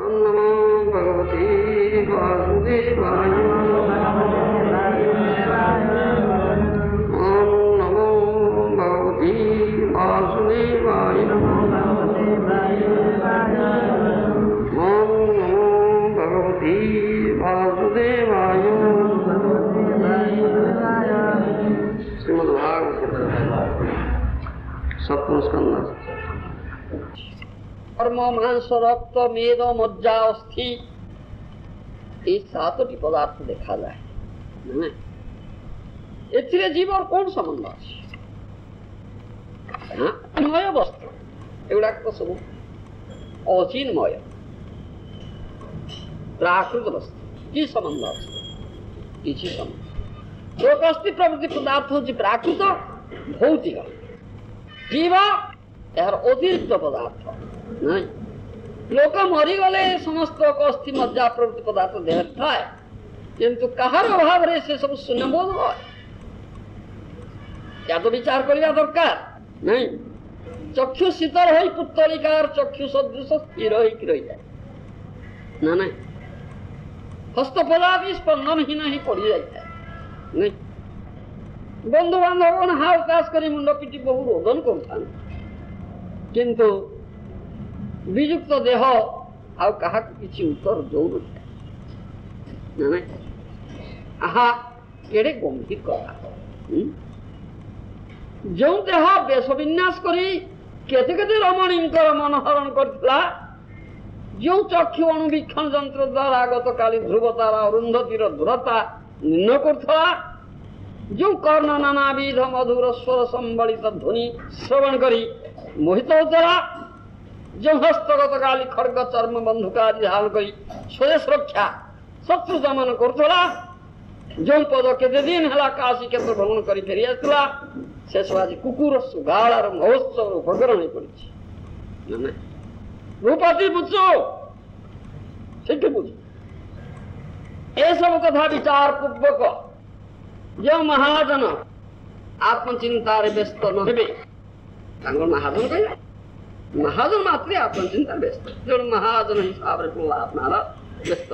नमो भगवते वासुदेवाय। ओम नमो भगवते वासुदेवाय। ओम नमो भगवते वासुदेवाय। श्रीमद्भागवत सप्तम स्कंद। कर्म मांस रक्त मेद मज्जा अस्थि ये सातोटी पदार्थ देखा जाए एथिरे जीवर कौन संबंध अच्छे मय वस्तु एगुड़ा तो सब अचिन्मय प्राकृत वस्तु कि संबंध अच्छे किसी संबंध लोक अस्थि प्रवृत्ति पदार्थ हूँ प्राकृत भौतिक जीव यार अतिरिक्त पदार्थ नहीं लोक मरीगले समस्त अस्थि मज्जा प्रवृत्ति पदार्थ देह थाए किंतु कहार अभाव से सब शून्य बोध या तो विचार करने दरकार नहीं चक्षु शीतल हो पुत्तलिकार चक्षु सदृश स्थिर रही जाए ना नहीं हस्तपदा भी स्पंदनहीन ही पड़ जाए नहीं बंधु बांधव हाव काश कर मुंड पिटी बहु रोदन कर किंतु विजुक्त देह आउ कहा किसी उत्तर दौ न आहा केड़े गंभीर कथा जो देह बेश विन्यास करी केते केते रमणींकर मनहरण करथिला जो चक्षु अणुवीक्षण यंत्र द्वारा गत काली ध्रुवतार अरुंधतीर दूरता निर्णय करथिला जो कर्ण नानाविध मधुर स्वर संबलित ध्वनि श्रवण करी मोहित होता जो हस्तगत काली खड़ग चर्म बंधुका धारण करी स्वदेश रक्षा शत्रु दमन करुला जो पद केते दिन है काशी क्षेत्र भ्रमण कर फेरी आसला शेष आज कुकुर सुगाड़ार महोत्सव उपकरण हो पड़ी भूपति बुझो ठीक बुझ ए सब कथा विचार पूर्वक जो महाजन आत्मचिंतार व्यस्त न हे महाजन कह महाजन मात्र आत्मचिंता व्यस्त जो महाजन हिसाब से अपना व्यस्त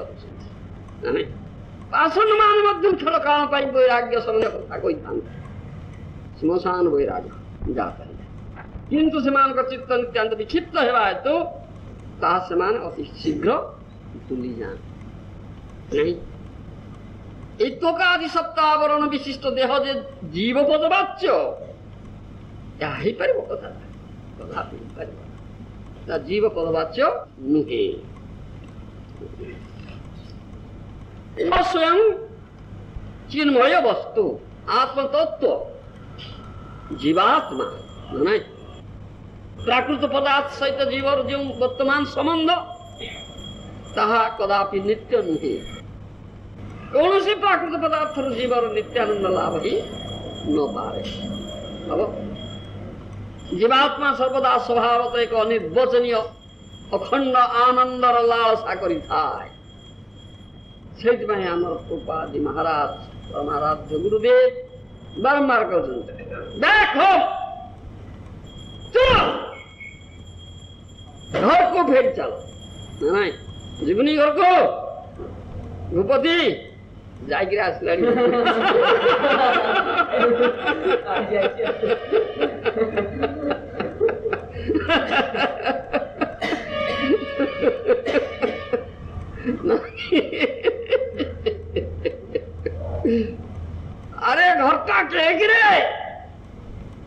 आसन मान खेल काण वैराग्य समय कथा कही था श्मशान वैराग्य जाता है किंतु से चित्त नित्यांत विक्षिप्त हेबा हेतु ताहा से अति शीघ्र तुली जान नहीं एतकादि सप्तावरण विशिष्ट देह जे जीव पदवाच्य या ही परिव कथा तथापि परिव जीव पदवाच्य नुहे स्वयं चिन्मय वस्तु आत्मतत्व जीवात्मा नहीं प्राकृत पदार्थ सहित जीवर जो वर्तमान संबंध ताहा कदापि नित्य नुहे कौन से प्राकृत पदार्थ जीवर नित्यानंद लाभ ही न पाए अब जीवात्मा सर्वदा स्वभावत एक अनिर्वचनीय अखंड आनंदर लालसा करी थाए से कृपादि महाराज परमाराध्य गुरुदेव बारंबार कहते देखो चलो घर को भेज चलो नहीं जीवनी घर को भूपति जागिर आसलानी अरे घर का रे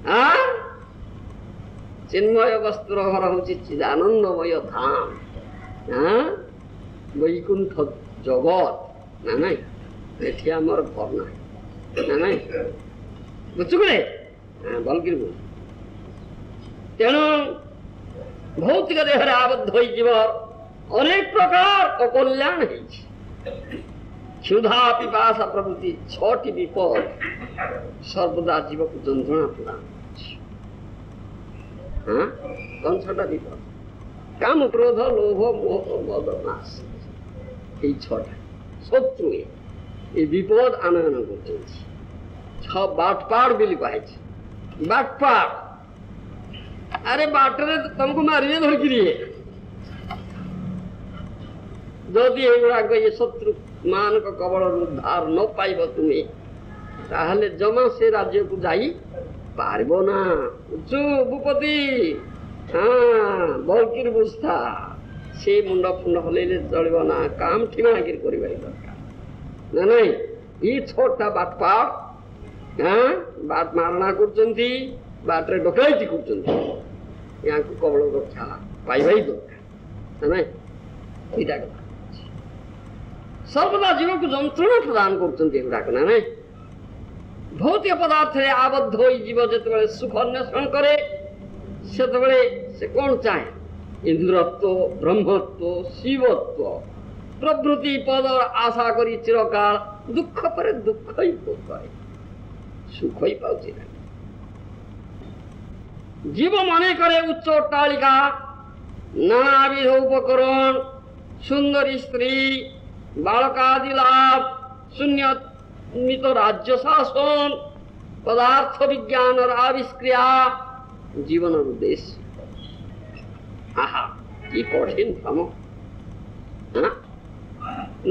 हाँ चिन्मय वस्तुर घर हूँ चिदानंदमय धाम हाँ वैकुंठ जगत ना नहीं एठी आमर घर ना नहीं बुझु रे हाँ भलकिर बुझ तेणु भौतिक देह आबद्ध हो अनेक प्रकार अकल्याण है क्षुधा पिपासा प्रभृति छटी विपद सर्वदा जीव को जंत्रणा प्रदान हाँ कौन छटा विपद काम क्रोध लोभ मोह मद नाश এই ছটা শত্রু এই বিপদ আনয়ন করছে সব বাটপাড় বলি পাইছে বাটপাড় আরে বাটরে তোমাকে মারিয়ে ধরকি রে যদি এগুড়াক ଏ ଶତ୍ରୁ ମାନଙ୍କ କବଳରୁ ଉଦ୍ଧାର ନ ପାଇବ ତୁମେ ତାହେଲେ ଜମା ସେ ରାଜ୍ୟକୁ ଯାଇ ପାରିବ ନା। ଭୂପତି ବଲକିର ବୁଝତା ସେ ମୁଣ୍ଡ ଫୁଣ୍ଡ ହଲେଇଲେ ଚଳିବ ନା, କାମ ଠିମାକିରି କରିବା ଦରକାର ନା ନାଇଁ। ଇ ଛୋଟା ବାଟପାଟ ବାଟ ମାରଣା କରୁଛନ୍ତି, ବାଟରେ ଡକାୟତି କରୁଛନ୍ତି, ୟାଙ୍କୁ କବଳ ରକ୍ଷା ପାଇବା ହିଁ ଦରକାର ନା ନାଇଁ। ଏଇଟା କଥା ସର୍ବଦା ଜୀବକୁ ଯନ୍ତ୍ରଣା ପ୍ରଦାନ କରୁଛନ୍ତି ଏଗୁଡାକ ନା ନାଇଁ। ଭୌତିକ ପଦାର୍ଥରେ ଆବଦ୍ଧ ହୋଇ ଜୀବ ଯେତେବେଳେ ସୁଖ ଅନ୍ୱେଷଣ କରେ ସେତେବେଳେ ସେ କଣ ଚାହେଁ? ଇନ୍ଦ୍ରତ୍ୱ, ବ୍ରହ୍ମତ୍ୱ, ଶିବତ୍ୱ ପ୍ରଭୃତି ପଦର ଆଶା କରି ଚିରକାଳ ଦୁଃଖ ପରେ ଦୁଃଖ ହିଁ ଭୋଗ, ସୁଖ ହିଁ ପାଉଛି ନା। জীব মনে করে উচ্চ অট্টালিকা, নানাবিধ উপকরণ, সুন্দরী স্ত্রী, বালকাদি লাভ, শূন্যমিত রাজ্য শাসন, পদার্থ বিজ্ঞানের আবিষ্ক্রিয়া জীবনের উদ্দেশ্য। আহা কি কঠিন ভ্রম!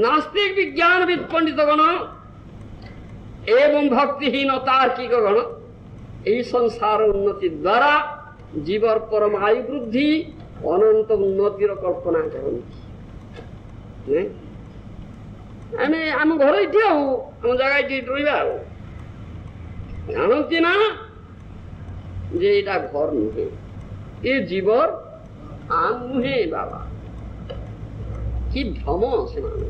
নাস্তিক বিজ্ঞানবিদ পণ্ডিতগণ এবং ভক্তিহীন তার্কিকগণ এই সংসার উন্নতি দ্বারা জীবর পরমায়ু বৃদ্ধি অনন্ত উন্নতির কল্পনা করନ୍ତି। ଆମେ ଆମ ଘର ଏଠି ଆଉ ଆମ ଜାଗା ଏଠି ରହିବା ଆଉ ଜାଣନ୍ତି ନା ଯେ ଏଇଟା ଘର ନୁହେଁ, ଏ ଜୀବର ଆମ ନୁହେଁ ବାବା। କି ଭ୍ରମ ସେମାନେ!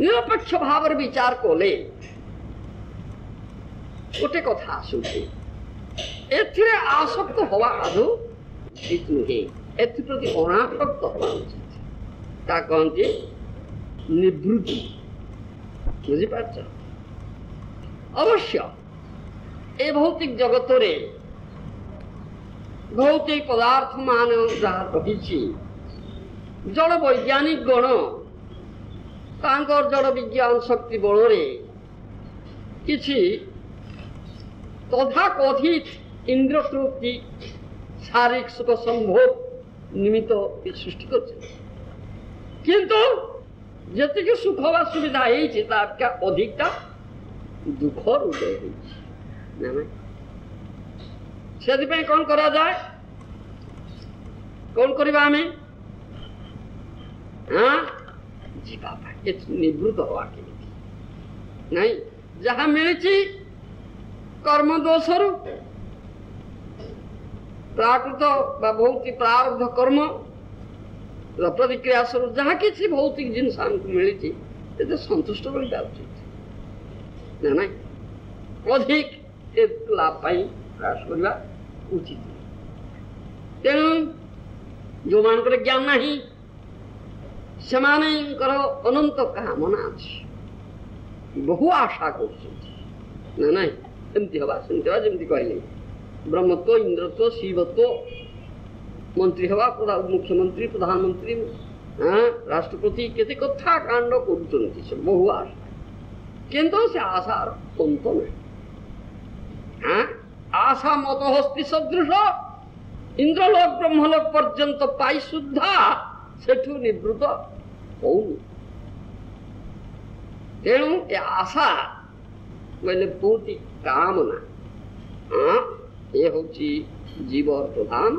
ନିରପେକ୍ଷ ଭାବରେ ବିଚାର କଲେ ଗୋଟେ କଥା ଆସୁଛି, ଏଥିରେ ଆସକ୍ତ ହବା ଆଦୌ ଉଚିତ ନୁହେଁ, ଏଥିପ୍ରତି ଅନାସକ୍ତ ହବା ଉଚିତ। ତା କହନ୍ତି ନିବୃତ୍ତି। ବୁଝିପାରୁଛ? ଅବଶ୍ୟ ଏ ଭୌତିକ ଜଗତରେ ଭୌତିକ ପଦାର୍ଥ ମାନ ଯାହା ରହିଛି, ଜଳ ବୈଜ୍ଞାନିକ ଗଣ ତାଙ୍କର ଜଳ ବିଜ୍ଞାନ ଶକ୍ତି ବଳରେ କିଛି তথাকথিত ইন্দ্র তৃপ্তি শারীরিক সুখ সম্ভোগ নিমিত্ত সৃষ্টি করছে, কিন্তু যেতিকি সুখ বা সুবিধা হয়েছে তার অধিকটা দুঃখর উদয় হয়েছে না। ସେଥିପାଇଁ କଣ କରାଯାଏ? କଣ କରିବା ଆମେ? ଯିବା ପାଇଁ ଏଥିରୁ ନିବୃତ୍ତ ହବା କେମିତି? ନାଇଁ, ଯାହା ମିଳିଛି কর্ম দোষରୁ ପ୍ରାକୃତ ବା ଭୌତିକ ପ୍ରାରବ୍ଧ କର୍ମ ପ୍ରତିକ୍ରିୟା ସ୍ୱରୂପ ଯାହା କିଛି ଭୌତିକ ଜିନିଷ ଆମକୁ ମିଳିଛି ଏତେ ସନ୍ତୁଷ୍ଟ ରହିବା ଉଚିତ ନା ନାଇଁ। ଅଧିକ ଲାଭ ପାଇଁ ପ୍ରୟାସ କରିବା ଉଚିତ। ତେଣୁ ଯୋଉମାନଙ୍କର ଜ୍ଞାନ ନାହିଁ ସେମାନଙ୍କର ଅନନ୍ତ କାମନା ଅଛି, ବହୁ ଆଶା କରୁଛନ୍ତି ନା ନାଇଁ। ଏମିତି ହବା ସେମିତି ହବା, ଯେମିତି କହିଲେ ବ୍ରହ୍ମତ୍ୱ, ଇନ୍ଦ୍ରତ୍ୱ, ଶିବତ୍ୱ, ମନ୍ତ୍ରୀ ହବା, ମୁଖ୍ୟମନ୍ତ୍ରୀ, ପ୍ରଧାନମନ୍ତ୍ରୀ, ରାଷ୍ଟ୍ରପତି, କେତେ କଥା କାଣ୍ଡ କରୁଛନ୍ତି, ସେ ବହୁ ଆଶା, କିନ୍ତୁ ସେ ଆଶାର ଅନ୍ତ ନାହିଁ। ଆଶା ମତ ହସ୍ତି ସଦୃଶ ଇନ୍ଦ୍ରଲୋକ ବ୍ରହ୍ମଲୋକ ପର୍ଯ୍ୟନ୍ତ ପାଇ ସୁଦ୍ଧା ସେଠୁ ନିବୃତ୍ତ ହଉନି। ତେଣୁ ଏ ଆଶା ବୋଇଲେ ବହୁତ କାମନା, ଏ ହଉଛି ଜୀବର ପ୍ରଧାନ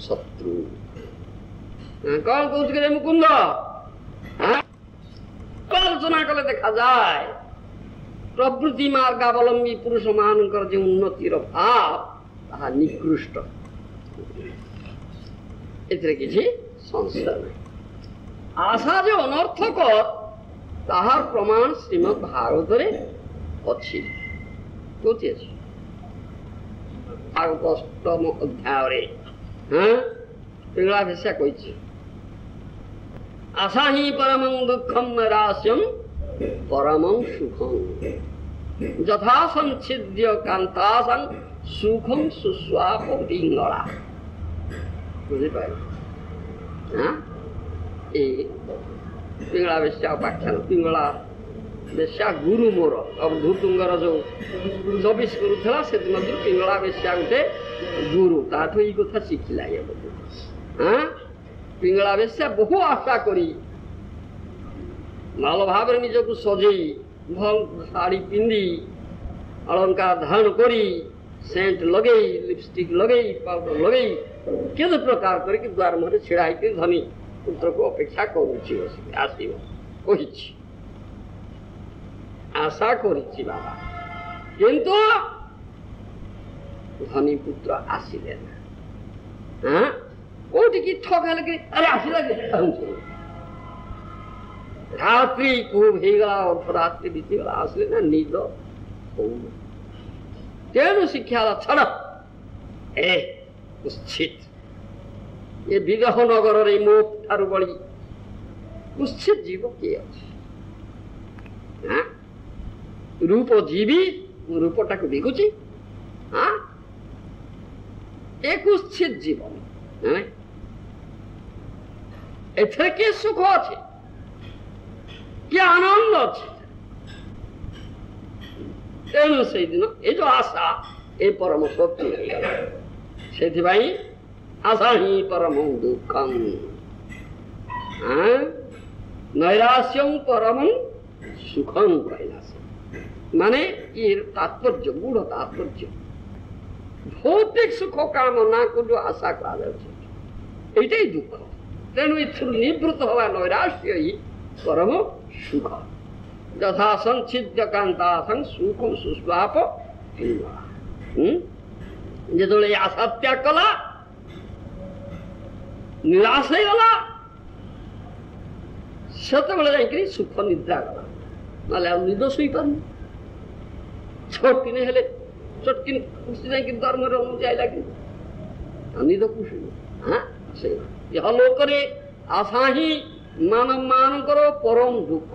ଶତ୍ରୁ। କଣ କହୁଛି ରେ ମୁକୁନ୍ଦ? ଆଲୋଚନା କଲେ ଦେଖାଯାଏ ପ୍ରବୃତ୍ତି ମାର୍ଗାବଲମ୍ବୀ ପୁରୁଷ ମାନଙ୍କର ଯେଉଁ ଉନ୍ନତିର ଭାବ ତାହା ନିକୃଷ୍ଟ, ଏଥିରେ କିଛି ସଂଶୟ ନାହିଁ। ଆଶା ଯେ ଅନର୍ଥକ ତାହାର ପ୍ରମାଣ ଶ୍ରୀମଦ୍ ଭାଗବତରେ ଅଛି। କୋଉଠି ଅଛି? ଭାଗବତ 8ମ ଅଧ୍ୟାୟରେ ପିଙ୍ଗଳା ଭେଷା କହିଛି, ଆଶା ହିଁ ପରମଂ ଦୁଃଖଂ ନୈରାଶ୍ୟଂ ପରମଂ ସୁଖଂ ଯଥା ସଂଚ୍ଛିଦ୍ୟ କାନ୍ତାସଂ ସୁଖଂ ସୁସ୍ୱାପ ପିଙ୍ଗଳା। ବୁଝିପାରିଲ? ଏ ପିଙ୍ଗଳା ବେଶ୍ୟା ଉପାଖ୍ୟାନ। ପିଙ୍ଗଳା ବେଶ୍ୟା ଗୁରୁ ମୋର ଅବଧୂତୁଙ୍ଗର ଯୋଉ 24 ଗୁରୁ ଥିଲା ସେଥିମଧ୍ୟରୁ ପିଙ୍ଗଳା ବେଶ୍ୟା ଗୋଟେ ଗୁରୁ, ତାଠୁ ଏଇ କଥା ଶିଖିଲା। ପିଙ୍ଗଳା ବେଶ୍ୟା ବହୁ ଆଶା କରି ଭଲ ଭାବରେ ନିଜକୁ ସଜେଇ ଭଲ ଶାଢ଼ୀ ପିନ୍ଧି ଅଳଙ୍କାର ଧାରଣ କରି ସେଣ୍ଟ ଲଗେଇ ଲିପଷ୍ଟିକ ଲଗେଇ ପାଉଡର ଲଗେଇ କେତେ ପ୍ରକାର କରିକି ଦ୍ୱାର ମୁହଁରେ ଛିଡ଼ା ହେଇକି ଧନୀ ପୁତ୍ରକୁ ଅପେକ୍ଷା କରୁଛି ବସିକି ଆସିବ କହିଛି ଆଶା କରିଛି ବାବା କିନ୍ତୁ ଧନୀ ପୁତ୍ର ଆସିଲେ ନା କୋଉଠିକି ଠକ ହେଲେ କି ଆରେ ଆସିଲା କି ରାତ୍ରି ଖୁବ ହେଇଗଲା ଅର୍ଦ୍ଧରାତ୍ରି ବିତିଗଲା ଆସିଲେ ନା ନିଦ ହଉନି ତେଣୁ ଶିକ୍ଷା ହେଲା ଛାଡ ଏ କୁଶ୍ଚିତ ଏ ବିଦେହ ନଗରରେ ମୋ ଠାରୁ ବଳି କୁଶ୍ଚିତ ଜୀବ କିଏ ଅଛି ରୂପ ଜୀବି ମୁଁ ରୂପଟାକୁ ବିକୁଛି ଏ କୁଶ୍ଚିତ ଜୀବନ ଏଥିରେ କି ସୁଖ ଅଛି କି ଆନନ୍ଦ ଅଛି ତେଣୁ ସେଇଦିନ ଏ ଯୋଉ ଆଶା ଏ ପରମ ସତ୍ୟ ହେଇଗଲା ସେଥିପାଇଁ ଆଶା ହିଁ ପରମ ଦୁଃଖം ନୈରାଶ୍ୟଂ ପରମଂ ସୁଖం କହିଲା ମାନେ ଏର ତାତ୍ପର୍ଯ୍ୟ ଗୂଢ ତାତ୍ପର୍ଯ୍ୟ ଭୌତିକ ସୁଖ କାମନା ଯୋଉ ଆଶା କରାଯାଉଛି এইটাই দুঃখ ତେଣୁ ଏଥିରୁ ନିବୃତ୍ତ ହବା ନୈରାଶ୍ୟ ହିଁ ପରମ ସୁଖ ଯଥା ସଂଚ୍ଛିଦ୍ୟ କାନ୍ତାସଂ ସୁଖಂ ସୁସ୍ୱାପ ଯେତେବେଳେ ଆଶା ତ୍ୟାଗ କଲା ନିରାଶ ହେଇଗଲା ସେତେବେଳେ ଯାଇକରି ସୁଖ ନିଦ୍ରା ଗଲା ନହେଲେ ଆଉ ନିଦ ଶୋଇପାରୁନି ଛଟକିନି ହେଲେ ଚଟକିନି ଯାଇକି ଧର୍ମରେ ଅନୁଯାୟୀ କି ନିଦ କୁଶୁନି ଇହଲୋକରେ ଆଶା ହିଁ ମାନବ ମାନଙ୍କର ପରମ ଦୁଃଖ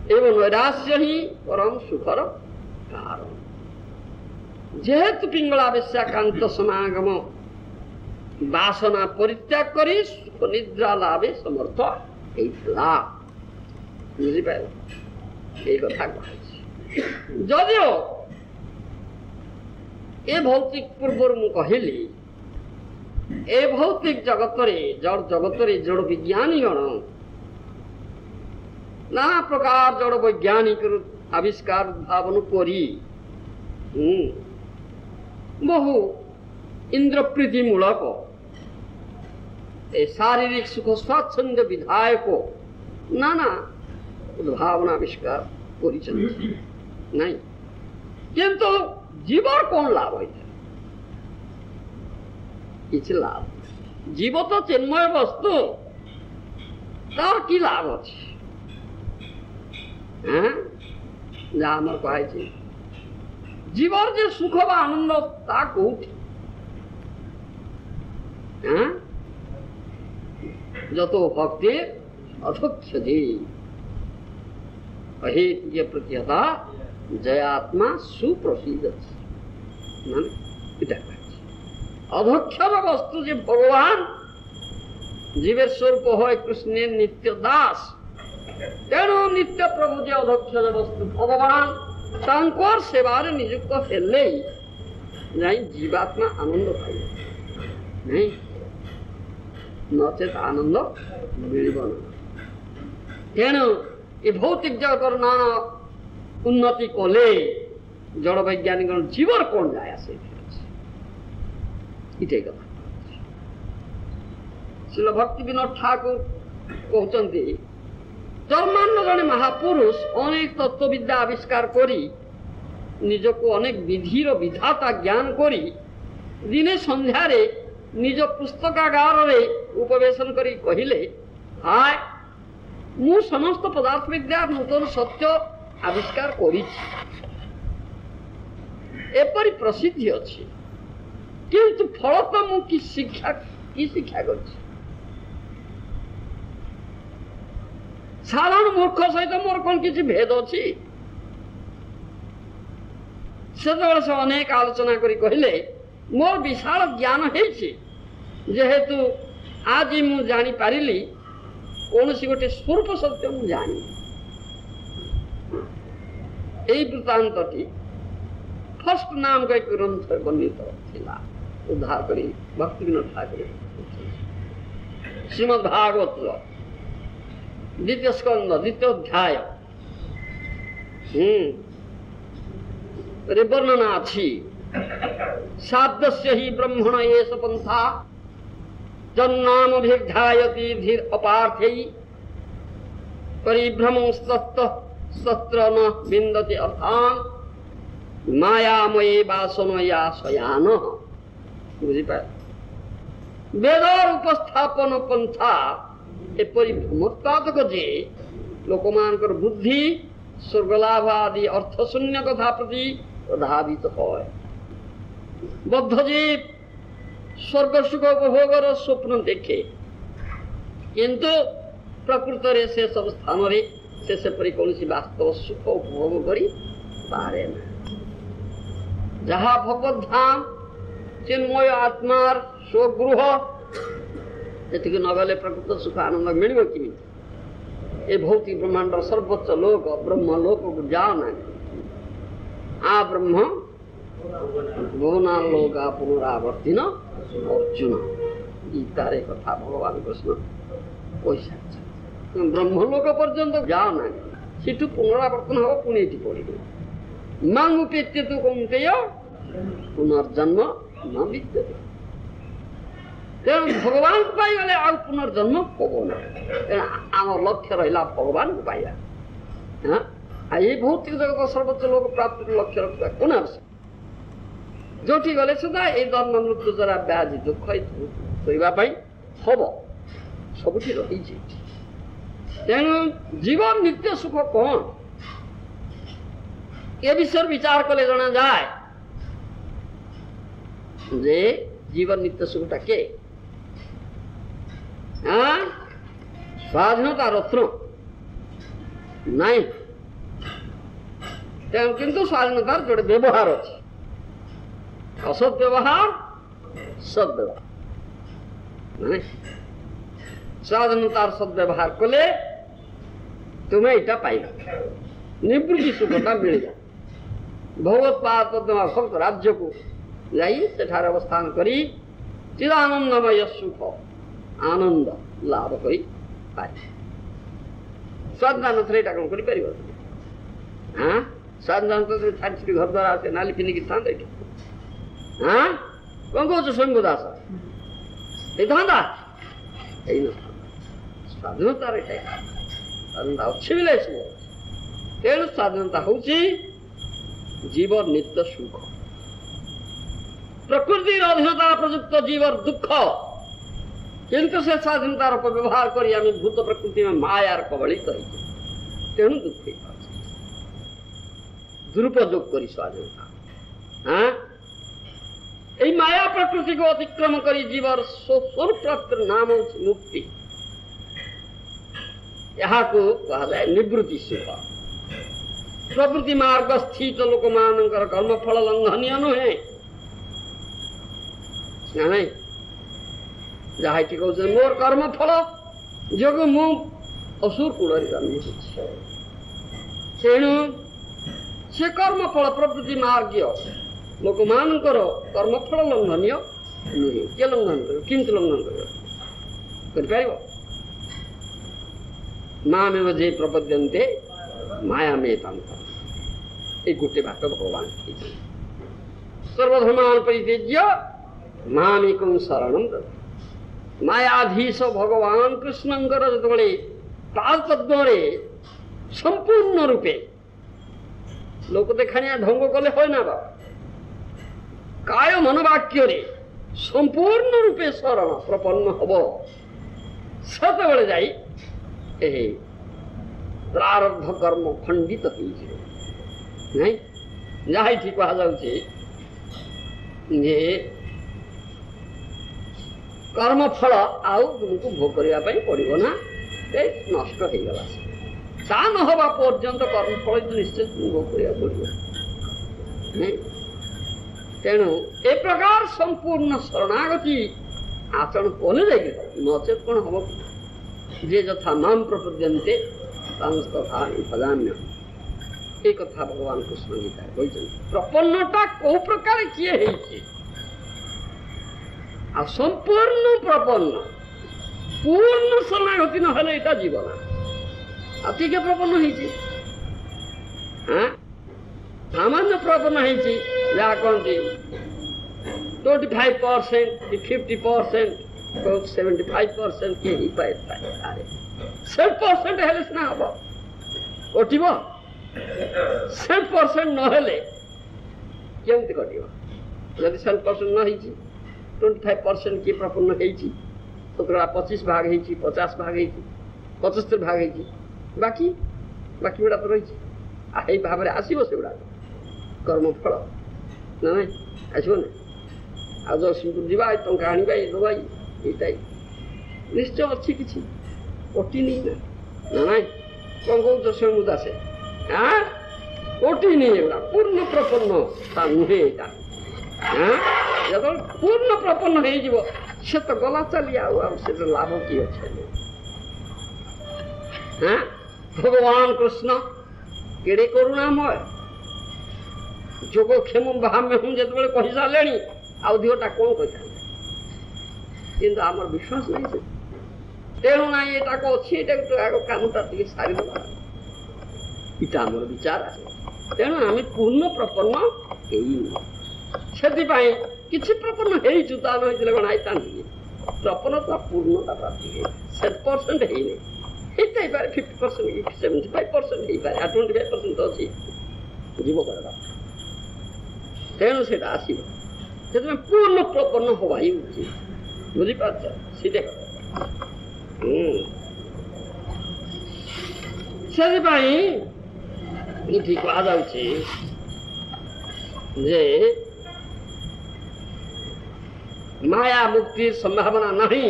ଏବଂ ନୈରାଶ୍ୟ ହିଁ ପରମ ସୁଖର କାରଣ ଯେହେତୁ ପିଙ୍ଗଳା ବେଶ୍ୟାକାନ୍ତ ସମାଗମ ବାସନା ପରିତ୍ୟାଗ କରି ସୁଖ ନିଦ୍ରା ଲାଭେ ସମର୍ଥ ହେଇଥିଲା ବୁଝିପାରିଲ এই কথা କହିଛି ଯଦିଓ ଏ ଭୌତିକ ପୂର୍ବରୁ ମୁଁ କହିଲି ଏ ଭୌତିକ ଜଗତରେ ଜଡ଼ ଜଗତରେ ଜଡ଼ ବିଜ୍ଞାନୀଗଣ ନାନା ପ୍ରକାର ଜଡ଼ ବୈଜ୍ଞାନିକ ଆବିଷ୍କାର ଉଦ୍ଭାବନ କରି ବହୁ ଇନ୍ଦ୍ରପ୍ରୀତି ମୂଳକ ଏ ଶାରୀରିକ ସୁଖ ସ୍ୱାଚ୍ଛନ୍ଦ୍ୟ ବିଧାୟକ ନାନା ଉଦ୍ଭାବନ ଆବିଷ୍କାର କରିଛନ୍ତି ନାଇଁ କିନ୍ତୁ ଜୀବର କଣ ଲାଭ ହେଇଥାଏ କିଛି ଲାଭ ଜୀବ ତ ଚିନ୍ମୟ ବସ୍ତୁ ତାର କି ଲାଭ ଅଛି ଯାହା ଆମର କୁହାଯାଇଛି ଜୀବର ଯେ ସୁଖ ବା ଆନନ୍ଦ ତା କୋଉଠି যত ভক্তের অধক্ষদে অহেতুক প্রত্যতা জয়াত্মা সুপ্রসিদ্ধতি মানে এটা অধক্ষর বস্তু যে ভগবান জীবের স্বরূপ হয় কৃষ্ণের নিত্য দাস তেণু নিত্য প্রভু যে অধক্ষর বস্তু ভগবান তাঙ্কর সেবারে নিযুক্ত হেলেই যাই জীবাত্মা আনন্দ পাইব নাই নচেত আনন্দ মিলিব না তেণু এ ভৌতিক জগতর নানা উন্নতি কলে জড় বৈজ্ঞানিক জীবর কোন যায় আসে এটাই কথা শ্রীল ভক্তি বিনোদ ঠাকুর কହୁଛନ୍ତି জন্মান্য জনে মহাপুরুষ অনেক তত্ত্ববিদ্যা আবিষ্কার করি নিজকে অনেক বিধির বিধাতা জ্ঞান করি দিনে সন্ধ্যারে নিজ পুস্তকাগারে উপবেশন করি কহিলে হায় মু সমস্ত পদার্থ বিদ্যার নূতন সত্য আবিষ্কার করিছি এপরি প্রসিদ্ধি ଅଛି কিন্তু ফলত মু কি শিক্ষা করছি সাধারণ মূর্খ সহিত মোর কোন কিছু ভেদ ଅଛି সেতବେଳେ ସେ ଅନେକ ଆଲୋଚନା କରି କହିଲେ ମୋର ବିଶାଳ ଜ୍ଞାନ ହେଇଛି ଯେହେତୁ ଆଜି ମୁଁ ଜାଣିପାରିଲି କୌଣସି ଗୋଟେ ସ୍ୱରୂପ ସତ୍ୟ ମୁଁ ଜାଣିନି এই বৃত্তান্তটি ফার্স্ট নামক এক গ্রন্থে বর্ণিত ଥିଲା উদ্ধার করে ভক্তি বিনোদ ঠাকুর ଶ୍ରୀମଦ୍ ଭାଗବତ ଦ୍ୱିତୀୟ ସ୍କନ୍ଧ ଦ୍ୱିତୀୟ ଅଧ୍ୟାୟ ବର୍ଣ୍ଣନା ଅଛି ଶାବ୍ଦସ୍ୟ ହି ବ୍ରହ୍ମଣ ଏଷ ପନ୍ଥା ଜନ୍ନାମଭିର୍ଧ୍ୟାୟତି ଧୀର ଅପାର୍ଥୈ ପରିଭ୍ରମଂସ୍ତତ୍ର ନ ବିନ୍ଦତି ଅର୍ଥାନ୍ ମାୟାମୟୀ ବାସନୟା ଶୟାନ। ବୁଝିପାରେ ବେଦର ଉପସ୍ଥାପନ ପନ୍ଥା ଏପରି ଭ୍ରମୋତ୍ପାଦକ ଯେ ଲୋକମାନଙ୍କର ବୁଦ୍ଧି ସ୍ୱର୍ଗଲାଭ ଆଦି ଅର୍ଥଶୂନ୍ୟ କଥା ପ୍ରତି ପ୍ରଧାବିତ হয়। ବଦ୍ଧଜୀବ ସ୍ୱର୍ଗ ସୁଖ ଉପଭୋଗର ସ୍ୱପ୍ନ ଦେଖେ, କିନ୍ତୁ ପ୍ରକୃତରେ ସେ ସବୁ ସ୍ଥାନରେ ସେ ସେପରି କୌଣସି ବାସ୍ତବ ସୁଖ ଉପଭୋଗ କରିପାରେ ନା। ଯାହା ଭଗବତ ଧାମ ଚିନ୍ମୟ ଆତ୍ମାର ସ୍ୱଗୃହ ସେଠିକି ନଗଲେ ପ୍ରକୃତ ସୁଖ ଆନନ୍ଦ ମିଳିବ କେମିତି? ଏ ଭୌତିକ ବ୍ରହ୍ମାଣ୍ଡର ସର୍ବୋଚ୍ଚ ଲୋକ ବ୍ରହ୍ମ ଲୋକକୁ ଯାଅ ନାହିଁ। ଆ ବ୍ରହ୍ମ ଭୁବନା ଲୋକ ପୁନରାବର୍ତ୍ତିନ ଅର୍ଜୁନ ଗୀତାରେ କଥା ଭଗବାନ କୃଷ୍ଣ କହିସାରିଛନ୍ତି। ବ୍ରହ୍ମଲୋକ ପର୍ଯ୍ୟନ୍ତ ଯାଅ ନାହିଁ, ସେଠୁ ପୁନରାବର୍ତ୍ତନ ହବ, ପୁଣି ଏଠି ପଡ଼ିବ। ମାଙ୍ଗ ଉପେତ୍ୟ ତୁ କୌନ୍ତେୟ ପୁନର୍ଜନ୍ମ ନ ବିଦ୍ୟତେ। ତେଣୁ ଭଗବାନଙ୍କୁ ପାଇଗଲେ ଆଉ ପୁନର୍ଜନ୍ମ ହବ ନା। ତେଣୁ ଆମର ଲକ୍ଷ୍ୟ ରହିଲା ଭଗବାନଙ୍କୁ ପାଇବା। ଆଉ ଏଇ ଭୌତିକ ଜଗତ ସର୍ବୋଚ୍ଚ ଲୋକ ପ୍ରାପ୍ତିର ଲକ୍ଷ୍ୟ ରଖିବା କୋଣ ଆବଶ୍ୟକ? ଯୋଉଠି ଗଲେ ସୁଦ୍ଧା ଏଇ ଜନ୍ମ ମୃତ୍ୟୁ ଦ୍ୱାରା ବ୍ୟାଧି ଦୁଃଖ କରିବା ପାଇଁ ହବ, ସବୁଠି ରହିଛି। ତେଣୁ ଜୀବନ ନିତ୍ୟ ସୁଖ କଣ ଏ ବିଷୟରେ ବିଚାର କଲେ ଜଣାଯାଏ ଯେ ଜୀବନ ନିତ୍ୟ ସୁଖଟା କେ ସ୍ୱାଧୀନତା ରତ୍ନ ନାଇଁ। ତେଣୁ କିନ୍ତୁ ସ୍ୱାଧୀନତାର ଯୋଟେ ବ୍ୟବହାର ଅଛି, ଅସତ୍ ବ୍ୟବହାର ସଦ୍ବ୍ୟବହାର ନାଇଁ। ସ୍ୱାଧୀନତାର ସଦ୍ବ୍ୟବହାର କଲେ ତୁମେ ଏଇଟା ପାଇଲ, ନିବୃତ୍ତି ସୁଖଟା ମିଳିବ। ଭଗବତ୍ପାଦ ଭକ୍ତ ରାଜ୍ୟକୁ ଯାଇ ସେଠାରେ ଅବସ୍ଥାନ କରି ଚିଦାନନ୍ଦମୟ ସୁଖ ଆନନ୍ଦ ଲାଭ କରି ପାରିବ। ସ୍ୱାଧୀନତା ନଥିଲେ ଏଇଟା କଣ କରିପାରିବ? ସ୍ୱାଧୀନତା ନଥିଲେ ଛାଡ଼ି ଛୁଟି ଘର ଦ୍ୱାରା ଆସେ ନାଲି ପିନ୍ଧିକି ଥାନ୍ତା ଏଠି। କଣ କହୁଛ ସ୍ୱୟଂ ଦାସ? ହେଇଥାନ୍ତା ହେଇନଥାନ୍ତା। ସ୍ୱାଧୀନତାର ଏଇଟା ସ୍ୱାଧୀନତା ଅଛି ବୋଲି ସବୁ। ତେଣୁ ସ୍ୱାଧୀନତା ହଉଛି ଜୀବନ ନିତ୍ୟ ସୁଖ। ପ୍ରକୃତିର ଅଧୀନତା ପ୍ରଯୁକ୍ତ ଜୀବର ଦୁଃଖ, କିନ୍ତୁ ସେ ସ୍ୱାଧୀନତାର ଅପବ୍ୟବହାର କରି ଆମେ ଭୂତ ପ୍ରକୃତି ମାୟାର କବଳିତ ହେଇଛୁ। ତେଣୁ ଦୁଃଖ ହେଇପାରୁଛି ଦୁରୁପଯୋଗ କରି ସ୍ୱାଧୀନତା। এই মায়া প্রকৃতিকে অতিক্রম করে জীবর স্বরূপ প্রাপ্তির নাম হচ্ছে মুক্তি। এহাকু কুহাযাଏ নিবৃত্তি সুখ। প্রকৃতি মার্গ স্থিত ଲୋକମାନଙ୍କର କର୍ମଫଳ ଲଙ୍ଘନୀୟ ନୁହେଁ ନା ନାଇଁ। ଯାହା ଏଠି କହୁଛନ୍ତି ମୋର କର୍ମଫଳ ଯୋଗୁଁ ମୁଁ ଅସୁର କୂଳରେ ଜନ୍ମିଛି, ତେଣୁ ସେ କର୍ମଫଳ ପ୍ରକୃତି ମାର୍ଗୀୟ ଲୋକମାନଙ୍କର କର୍ମଫଳ ଲଙ୍ଘନୀୟ ନୁହେଁ। କିଏ ଲଙ୍ଘନ କରିବ? କେମିତି ଲଙ୍ଘନ କରିବ? କରିପାରିବ? ମାମେବ ଯେ ପ୍ରପଦ୍ୟନ୍ତେ ମାୟାମେତାନ୍ତ, এই গোটে বাক্য ভগবান সর্বধর্মান পরিত্যাজ্য মামেকং শরণং ব্রজ। মায়াধীশ ভগবান কৃষ্ণଙ୍କର ଯେତେବେଳେ ପାଦପଦ୍ମରେ ସମ୍ପୂର୍ଣ୍ଣ ରୂପେ ଲୋକ ଦେଖାଣିଆ ଢଙ୍ଗ କଲେ হয় ନା ବା, କାୟ ମନବାକ୍ୟରେ ସମ୍ପୂର୍ଣ୍ଣ ରୂପେ ଶରଣ ପ୍ରପନ୍ନ ହବ, ସେତେବେଳେ ଯାଇ ଏହି ପ୍ରାରବ୍ଧ କର୍ମ ଖଣ୍ଡିତ ହେଇଯିବ। ନାଇଁ, ଯାହା ଏଠି କୁହାଯାଉଛି ଯେ କର୍ମଫଳ ଆଉ ତୁମକୁ ଭୋଗ କରିବା ପାଇଁ ପଡ଼ିବ ନା, ନଷ୍ଟ ହେଇଗଲା। ତା ନ ହେବା ପର୍ଯ୍ୟନ୍ତ କର୍ମଫଳ ନିଶ୍ଚୟ ତୁମକୁ ଭୋଗ କରିବାକୁ ପଡ଼ିବ। ତେଣୁ ଏ ପ୍ରକାର ସମ୍ପୂର୍ଣ୍ଣ ଶରଣାଗତି ଆଚରଣ କଲେ ଯାଇକି ନଚେତ୍ କ'ଣ ହବ? ଯେ ଯଥା ମାମ୍ ପ୍ରପଦ୍ୟନ୍ତେ ତଥା ଭଜାମ୍ୟ, ଏ କଥା ଭଗବାନ କୃଷ୍ଣ ଗୀତାରେ କହିଛନ୍ତି। ପ୍ରପନ୍ନଟା କୋଉ ପ୍ରକାର କିଏ ହେଇଛି ଆଉ ସମ୍ପୂର୍ଣ୍ଣ ପ୍ରପନ୍ନ ପୂର୍ଣ୍ଣ ଶରଣାଗତି ନହେଲେ ଏଇଟା ଯିବ ନା। ଆଉ ଟିକେ ପ୍ରପନ୍ନ ହେଇଛି, ସାମାନ୍ୟ ପ୍ରପନ୍ନ ହେଇଛି, ଯାହା କହନ୍ତି 25% 50% 75% କିଏ ହେଇପାରିଥାଏ। 100% ହେଲେ ସିନା ହବ, କଟିବ। 100% ନହେଲେ କେମିତି କଟିବ? ଯଦି 100% ନ ହେଇଛି, 25% କିଏ ପ୍ରପନ୍ନ ହେଇଛି, 25 ଭାଗ ହେଇଛି, 50 ଭାଗ ହେଇଛି, 75 ଭାଗ ହେଇଛି, ବାକି ଗୁଡ଼ା ତ ରହିଛି। ଏଇ ଭାବରେ ଆସିବ ସେଗୁଡ଼ାକ କର୍ମଫଳ ନା ନାଇଁ? ଆସିବ ନା? ଆଉ ଜଗତସିଂହପୁର ଯିବା, ଏ ଟଙ୍କା ଆଣିବା, ଏ ଦେବା, ଏଇଟା ନିଶ୍ଚୟ ଅଛି, କିଛି କଟିନି ନା ନାଇଁ? କ'ଣ କହୁଛ ସ୍ୱୟଂ ଦାସେ? କଟିନି ଏଗୁଡ଼ା, ପୂର୍ଣ୍ଣ ପ୍ରପନ୍ନ ତା ନୁହେଁ ଏଇଟା। ଯେତେବେଳେ ପୂର୍ଣ୍ଣ ପ୍ରପନ୍ନ ହେଇଯିବ, ସେ ତ ଗଲା ଚାଲି, ଆଉ ସେଟା ଲାଭ କି ଅଛି? ଭଗବାନ କୃଷ୍ଣ କେଡ଼େ କରୁଣାମୟ, ଯୋଗକ୍ଷେମ ଭାମ୍ୟହମ୍ ଯେତେବେଳେ କହିସାରିଲେଣି, ଆଉ ଅଧିକଟା କ'ଣ କହିଥାନ୍ତି? କିନ୍ତୁ ଆମର ବିଶ୍ୱାସ ନାହିଁ ସେ। ତେଣୁ ନାହିଁ ଏଟାକ ଅଛି, ଏଟାକୁ ଆଗ କାମଟା ଟିକେ ସାରିଦେବା, ଏଇଟା ଆମର ବିଚାର ଆସେ। ତେଣୁ ଆମେ ପୂର୍ଣ୍ଣ ପ୍ରପନ୍ନ ହେଇନି। ସେଥିପାଇଁ କିଛି ପ୍ରପନ୍ନ ହେଇଛୁ, ତା ନ ହେଇଥିଲେ କ'ଣ ହେଇଥାନ୍ତି? ପ୍ରପନ୍ନତା ପୂର୍ଣ୍ଣତା ପ୍ରାପ୍ତି 100% ହେଇନି, ହେଇଥାଇପାରେ 50%, 75% ହେଇପାରେ, 25% ଅଛି, ଯିବ କରିବା। ତେଣୁ ସେଇଟା ଆସିବ। ସେଥିପାଇଁ ପୂର୍ଣ୍ଣ ପ୍ରପନ୍ନ ହବା ହିଁ ଉଚିତ। ବୁଝିପାରୁଛ? ସେଇଟା ସେଥିପାଇଁ ଏଠି କୁହାଯାଉଛି ଯେ ମାୟା ମୁକ୍ତିର ସମ୍ଭାବନା ନାହିଁ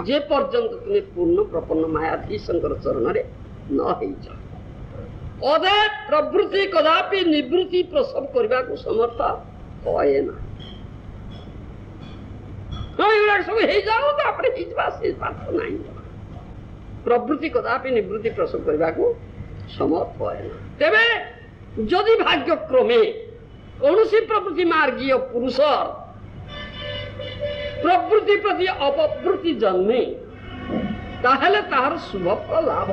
ଯେ ପର୍ଯ୍ୟନ୍ତ ତୁମେ ପୂର୍ଣ୍ଣ ପ୍ରପନ୍ନ ମାୟାଧୀଶଙ୍କର ଚରଣରେ ନ ହେଇଛ। ଅଦେ ପ୍ରବୃତ୍ତି କଦାପି ନିବୃତ୍ତି ପ୍ରସବ କରିବାକୁ ସମର୍ଥ ହୁଏ ନା। ଏଗୁଡ଼ାକ ସବୁ ହେଇଯାଉ, ତାପରେ ହେଇଯିବା, ସେ ପାଠ ନାହିଁ। ପ୍ରବୃତ୍ତି କଦାପି ନିବୃତ୍ତି ପ୍ରସବ କରିବାକୁ ସମର୍ଥ ହୁଏ ନା। ତେବେ ଯଦି ଭାଗ୍ୟକ୍ରମେ କୌଣସି ପ୍ରବୃତ୍ତି ମାର୍ଗୀୟ ପୁରୁଷ ପ୍ରବୃତ୍ତି ପ୍ରତି ଅପବୃତ୍ତି ଜନ୍ମେ, ତାହେଲେ ତାହାର ଶୁଭ ଫଳ ଲାଭ।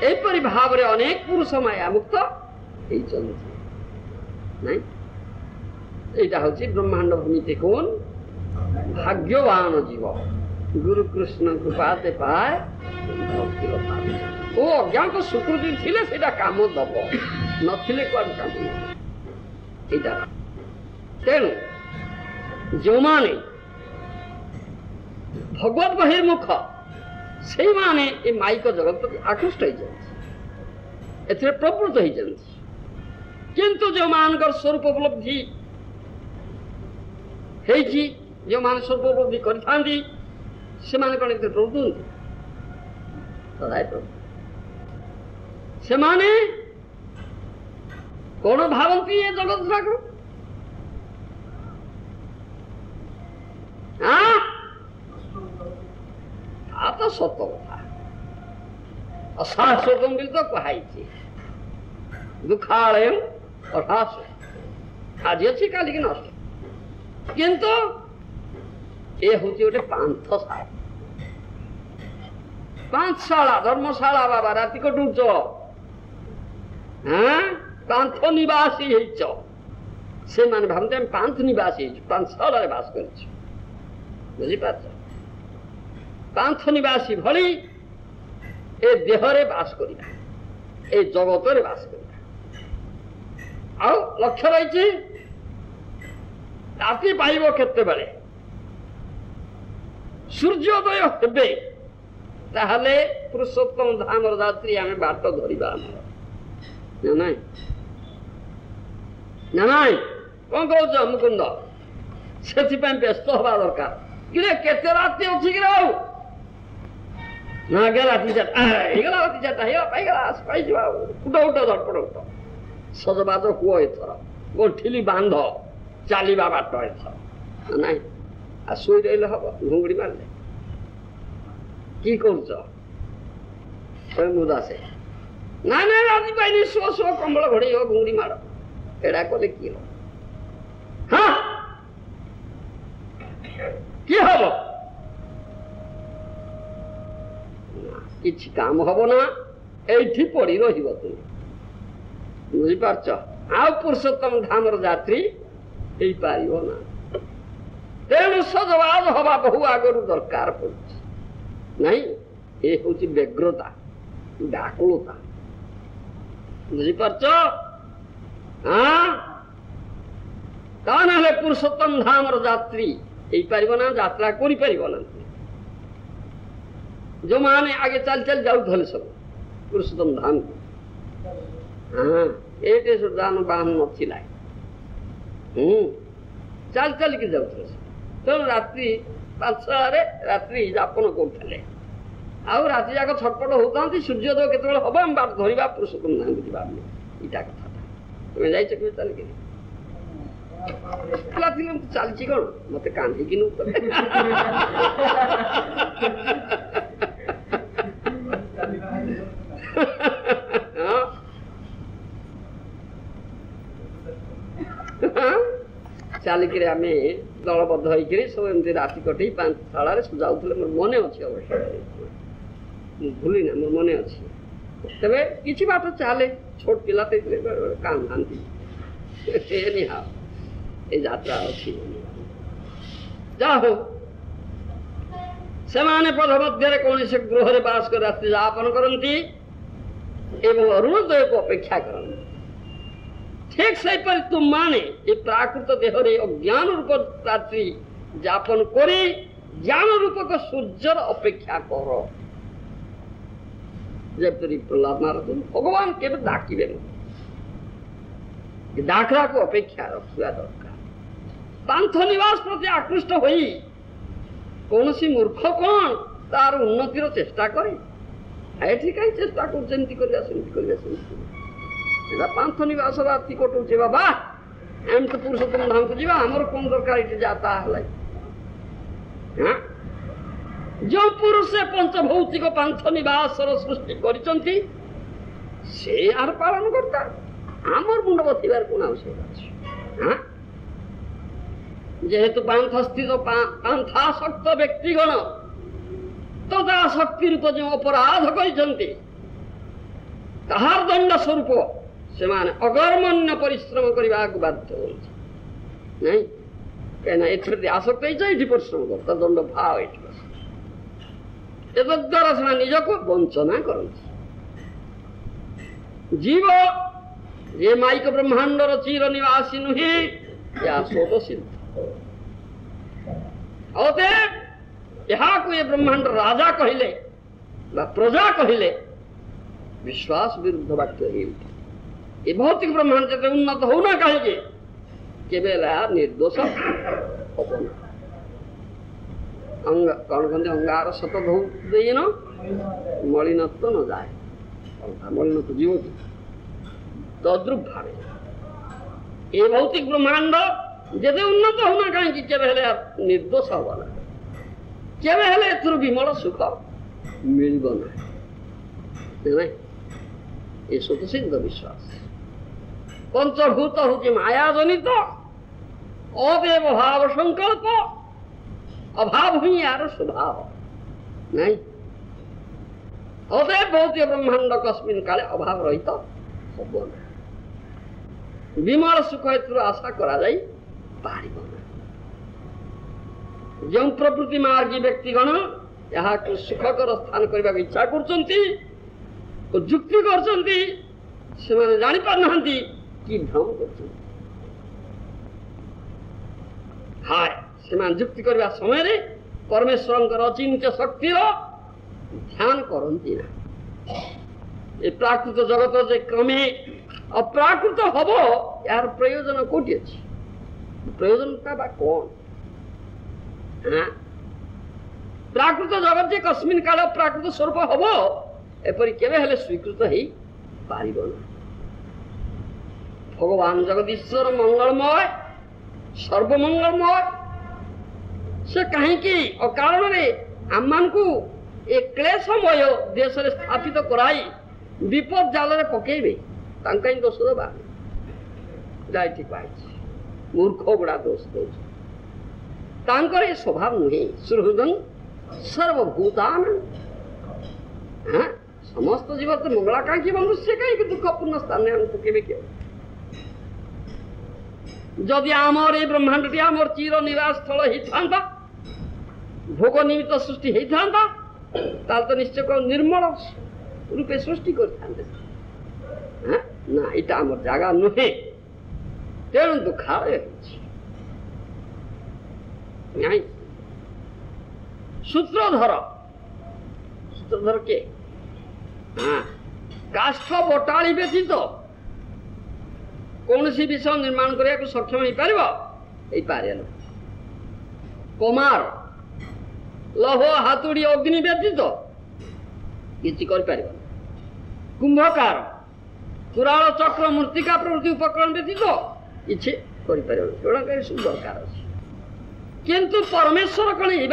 ଏହିପରି ଭାବରେ ଅନେକ ପୁରୁଷ ମାୟାମୁକ୍ତ ହେଇଛନ୍ତି। ନାଇଁ, এইটা হচ্ছে ব্রহ্মাণ্ড ভূমিতে কোন ভাগ্যবান জীব গুরু কৃষ্ণ কৃপাতে পায় ভক্তিলতা। ও অজ্ঞাত সুকৃতি ଥିଲେ সেটা কাম দব, নথিলে কোন কাম দব। এইটা তেণু ଯେଉଁମାନେ ଭଗବତ ବହିର୍ମୁଖ ସେଇମାନେ ଏ ମାଇକ ଜଗତ ପ୍ରତି ଆକୃଷ୍ଟ ହେଇଯାନ୍ତି, ଏଥିରେ ପ୍ରବୃତ୍ତ ହେଇଯାନ୍ତି। କିନ୍ତୁ ଯେଉଁମାନଙ୍କର ସ୍ୱରୂପ ଉପଲବ୍ଧି ହେଇଛି, ଯେଉଁମାନେ ସ୍ୱରୂପ ଉପଲବ୍ଧି କରିଥାନ୍ତି, ସେମାନେ କ'ଣ ଏଥିରେ ପ୍ରବୃତ୍ତ ହୁଅନ୍ତି? ସେମାନେ କ'ଣ ଭାବନ୍ତି ଏ ଜଗତ ଠାକୁର? ତ ସତ କଥା। ଅଶାଶ୍ୱତମ ବୋଲି ତ କୁହାଯାଇଛି, ଦୁଃଖାଳୟ ଅଶାଶ୍ୱତ, ଆଜି ଅଛି କାଲିକି ନଷ୍ଟ। କିନ୍ତୁ ଏ ହଉଛି ଗୋଟେ ପାନ୍ଥଶାଳା, ପାନ୍ଥଶାଳା, ଧର୍ମଶାଳା। ବାବା ରାତି କଟୁଛ, ପାନ୍ଥ ନିବାସୀ ହେଇଛ। ସେମାନେ ଭାବନ୍ତି ଆମେ ପାନ୍ଥ ନିବାସୀ ହେଇଛୁ, ପାନ୍ଥଶାଳାରେ ବାସ କରିଛୁ। ବୁଝିପାରୁଛ? ପାନ୍ଥ ନିବାସୀ ଭଳି ଏ ଦେହରେ ବାସ କରିବା, ଏ ଜଗତରେ ବାସ କରିବା। ଆଉ ଲକ୍ଷ୍ୟ ରହିଛି ରାତି ପାଇବ କେତେବେଳେ, ସୂର୍ଯ୍ୟୋଦୟ ହେବେ, ତାହେଲେ ପୁରୁଷୋତ୍ତମ ଧାମର ଯାତ୍ରୀ ଆମେ ବାଟ ଧରିବା। ଆମର ନା ନାଇଁ? ନା ନାଇଁ? କଣ କହୁଛ ମୁକୁନ୍ଦ? ସେଥିପାଇଁ ବ୍ୟସ୍ତ ହବା ଦରକାର। କିରେ କେତେ ରାତି ଅଛି କି? ଆଉ ନା ଗଲା ରାତି 4ଟା, ହେଇଗଲା ରାତି 4ଟା, ହେଇଗଲା, ପାଇଗଲା, ପାଇଯିବା। ଉଠ ଉଠ ଧଡ଼ପଡ଼ ଉଠ, ସଜବାଜ ହୁଅ ଏଥର, ଗଣ୍ଠିଲି ବାନ୍ଧ, ଚାଲିବା ବାଟ ଏଥର। ନାଇଁ ଆଉ ଶୋଇ ରହିଲେ ହବ? ଘୁଙ୍ଗୁଡ଼ି ମାରିଲେ କି କରୁଛ? ଦାସେ ନାଇଁ ନାଇଁ ରାତି ପାଇନି, ଶୁଅ ଶୁଅ, କମ୍ବଳ ଘୋଡ଼େଇ ହବ, ଘୁଙ୍ଗୁଡ଼ି ମାର। ଏଡ଼ା କଲେ କି ହବ? ହଁ କି ହବ? କିଛି କାମ ହବ ନା, ଏଇଠି ପଡି ରହିବ ତୁମେ। ବୁଝିପାରୁଛ? ଆଉ ପୁରୁଷୋତ୍ତମ ଧାମର ଯାତ୍ରୀ ହେଇପାରିବ ନା। ତେଣୁ ସଜବାଜ ହବା ବହୁ ଆଗରୁ ଦରକାର ପଡୁଛି। ନାଇଁ, ଏ ହଉଛି ବ୍ୟଗ୍ରତା, ବ୍ୟାକୁଳତା। ବୁଝିପାରୁଛ? ତା ନହେଲେ ପୁରୁଷୋତ୍ତମ ଧାମର ଯାତ୍ରୀ ହେଇପାରିବ ନା, ଯାତ୍ରା କରିପାରିବ ନା। ଯୋଉମାନେ ଆଗେ ଚାଲି ଚାଲି ଯାଉଥିଲେ ସବୁ ପୁରୁଷୋତ୍ତମ ଧାମକୁ, ଏଠି ଯାନ ବାହନ ନଥିଲା, ଚାଲି ଚାଲିକି ଯାଉଥିଲେ। ତେଣୁ ରାତ୍ରି 5ଟାରେ ରାତ୍ରି ଯାପନ କରୁଥିଲେ। ଆଉ ରାତି ଯାକ ଛଟପଟ ହଉଥାନ୍ତି, ସୂର୍ଯ୍ୟୋଦୟ କେତେବେଳେ ହବ ଆମେ ବାଟ ଧରିବା ପୁରୁଷୋତ୍ତମ ଧାମକୁ ଯିବା। ଏଇଟା କଥାଟା। ତୁମେ ଯାଇଛ କେବେ ଚାଲିକିରି? ଥିଲେ ମୁଁ ଚାଲିଛି କଣ, ମତେ କାନ୍ଦିକି ନଉ ଚାଲିକିରି ଆମେ ଦଳବଦ୍ଧ ହେଇକିରି ସବୁ ଏମିତି ରାତି କଟେଇ 5ଟାରେ ଯାଉଥିଲେ। ମୋର ମନେ ଅଛି, ଅବଶ୍ୟ ମୁଁ ଭୁଲି ନା, ମୋର ମନେ ଅଛି। ତେବେ କିଛି ବାଟ ଚାଲେ, ଛୋଟ ପିଲା ହେଇଥିଲେ କାନ୍ଦାନ୍ତି। ଏ ଯାତ୍ରା ଅଛି। ଯାହା ହଉ, ସେମାନେ ପଥ ମଧ୍ୟରେ କୌଣସି ଗୃହରେ ବାସ କରି ରାତ୍ରି ଯାପନ କରନ୍ତି ଏବଂ ଅରୁଣୋଦୟକୁ ଅପେକ୍ଷା କରନ୍ତି। ଠିକ୍ ସେହିପରି ତୁମମାନେ ଏ ପ୍ରାକୃତ ଦେହରେ ଅଜ୍ଞାନ ରୂପ ରାତ୍ରି ଯାପନ କରି ଜ୍ଞାନ ରୂପକ ସୂର୍ଯ୍ୟର ଅପେକ୍ଷା କର। ଯେପରି ପ୍ରହ୍ଲାଦ ମହାରାଜ ଭଗବାନ କେବେ ଡାକିବେନି, ଡାକରାକୁ ଅପେକ୍ଷା ରଖିବା ଦରକାର। ପାନ୍ଥ ନିବାସ ପ୍ରତି ଆକୃଷ୍ଟ ହୋଇ କୌଣସି ମୂର୍ଖ କଣ ତାର ଉନ୍ନତିର ଚେଷ୍ଟା କରେ? ଏଠି କାହିଁ ଚେଷ୍ଟା କରୁଛି ଏମିତି କରିବା ସେମିତି କରିବା ସେମିତି କରିବା? ସେଟା ପାନ୍ଥ ନିବାସ ରାତି କଟୁଛି। ବାବା ଆମେ ତ ପୁରୁଷୋତ୍ତମ ଧାମକୁ ଯିବା, ଆମର କଣ ଦରକାର ଏଠି ଯା ତାହା ହେଲା। ଯେଉଁ ପୁରୁଷ ପଞ୍ଚଭୌତିକ ପାନ୍ଥ ନିବାସର ସୃଷ୍ଟି କରିଛନ୍ତି ସେ ଆର ପାଳନ କର୍ତ୍ତା। ଆମର ମୁଣ୍ଡ ବସିବାର କଣ ଆବଶ୍ୟକ ଅଛି? ଯେହେତୁ ପାନ୍ଥସ୍ଥିତ ପାନ୍ଥାସକ୍ତ ବ୍ୟକ୍ତିଗଣ ତଦାଶକ୍ତି ରୂପ ଯେଉଁ ଅପରାଧ କରିଛନ୍ତି ତାହାର ଦଣ୍ଡ ସ୍ୱରୂପ ସେମାନେ ଅକର୍ମଣ୍ୟ ପରିଶ୍ରମ କରିବାକୁ ବାଧ୍ୟ ହଉଛି। ନାଇଁ, କାହିଁକିନା ଏଥିରେ ଆସକ୍ତ ହେଇଛ, ଏଇଠି ପରିଶ୍ରମ କର, ତା ଦଣ୍ଡ ଭାବ ଏଇଠି। ଏତଦ୍ୱାରା ସେମାନେ ନିଜକୁ ବଞ୍ଚନା କରନ୍ତି। ଜୀବ ଯେ ମାଇକ ବ୍ରହ୍ମାଣ୍ଡର ଚିର ନିବାସୀ ନୁହେଁ, ଏହା ସ୍ୱତଃ ସିଦ୍ଧ। ଅତଏବ ଏହାକୁ ଏ ବ୍ରହ୍ମାଣ୍ଡ ରାଜା କହିଲେ ବା ପ୍ରଜା କହିଲେ ବିଶ୍ୱାସ ବିରୁଦ୍ଧ ବାକ୍ୟ ହେଉଛେ। ଏ ଭୌତିକ ବ୍ରହ୍ମାଣ୍ଡ ଯେତେ ଉନ୍ନତ ହଉନା କାହିଁକି କେବେ ଏହା ନିର୍ଦ୍ଦୋଷ ହବ ନା। କଣ କହନ୍ତି, ଅଙ୍ଗାର ସତ ଦେଇନ ମଳିନତ୍ୱ ନ ଯାଏ, ମଳିନତ୍ୱ ଯିବ କି? ତଦ୍ରୁପ ଭାବେ ଏ ଭୌତିକ ବ୍ରହ୍ମାଣ୍ଡ ଯେତେ ଉନ୍ନତ ହଉନା କାହିଁକି କେବେ ହେଲେ ନିର୍ଦ୍ଦୋଷ ହବ ନା, କେବେ ହେଲେ ଏଥିରୁ ବିମଳ ସୁଖ ମିଳିବ ନାହିଁ। ଏ ସ୍ୱତଃସିଦ୍ଧ ବିଶ୍ୱାସ। ପଞ୍ଚଭୂତ ହଉଛି ମାୟା ଜନିତ, ଅଦେବ ଭାବ ସଂକଳ୍ପ, ଅଭାବ ହିଁ ଏହାର ସ୍ୱଭାବ। ନାଇଁ, ଅଦେବ ଭୌତିକ ବ୍ରହ୍ମାଣ୍ଡ କସ୍ମିନ୍ କାଳେ ଅଭାବ ରହିତ ହବ ନା। ବିମଳ ସୁଖ ଏଥିରୁ ଆଶା କରାଯାଇ ପାରିବ ନା। ଯେଉଁ ପ୍ରକୃତି ମାର୍ଗୀ ବ୍ୟକ୍ତିଗଣ ଏହାକୁ ସୁଖକର ସ୍ଥାନ କରିବାକୁ ଇଚ୍ଛା କରୁଛନ୍ତି ଓ ଯୁକ୍ତି କରୁଛନ୍ତି, ସେମାନେ ଜାଣିପାରୁନାହାନ୍ତି କି ଭ୍ରମ କରୁଛନ୍ତି। ହାୟ, ସେମାନେ ଯୁକ୍ତି କରିବା ସମୟରେ ପରମେଶ୍ୱରଙ୍କର ଅଚିନ୍ତ୍ୟ ଶକ୍ତିର ଧ୍ୟାନ କରନ୍ତି ନା। ଏ ପ୍ରାକୃତ ଜଗତ ଯେ କ୍ରମେ ଅପ୍ରାକୃତ ହବ, ଏହାର ପ୍ରୟୋଜନ କୋଉଠି ଅଛି? ପ୍ରୟୋଜନଟା ବା କଣ? ପ୍ରାକୃତ ଜଗତ ଯେ କସ୍ମିନ୍ କାଳ ପ୍ରାକୃତ ସ୍ୱରୂପ ହବ, ଏପରି କେବେ ହେଲେ ସ୍ୱୀକୃତ ହେଇ ପାରିବ ନା। ଭଗବାନ ଜଗଦୀଶ୍ୱର ମଙ୍ଗଳମୟ, ସର୍ବମଙ୍ଗଳମୟ। ସେ କାହିଁକି ଅକାରଣରେ ଆମମାନଙ୍କୁ ଏ କ୍ଲେଶମୟ ଦେଶରେ ସ୍ଥାପିତ କରାଇ ବିପଦ ଜାଲରେ ପକେଇବେ? ତାଙ୍କୁ କାହିଁ ଦୋଷ ଦେବା? ଏଠି ପାଇଛି ମୂର୍ଖ ଗୁଡା ଦୋଷ ଦଉଛି। ତାଙ୍କର ଏ ସ୍ୱଭାବ ନୁହେଁ। ସୁହୃଦଂ ସର୍ବଭୂତାନାଂ समस्त जीव तो मंगलाकांक्षी मनुष्य कहीं दुखपूर्ण स्थान पकेबे क्यों जदि आमर ये ब्रह्मांडटी आमर चिर निवास स्थल होता भोग निमित्त सृष्टि होता तो निश्चय निर्मल रूपे सृष्टि कर ना इटा आमर जगह नुहे तेणु दुखालय सूत्रधर के काष्ठ बटाड़ी व्यतीत कौन सी विषय निर्माण करने को सक्षम हो पार कुमार लौह हाथुड़ी अग्नि व्यतीत किसी कर कुंभकार कुराल चक्र मृत्तिका प्रवृत्ति उपकरण व्यतीत किसी कर सब दरकार किंतु परमेश्वर कौन है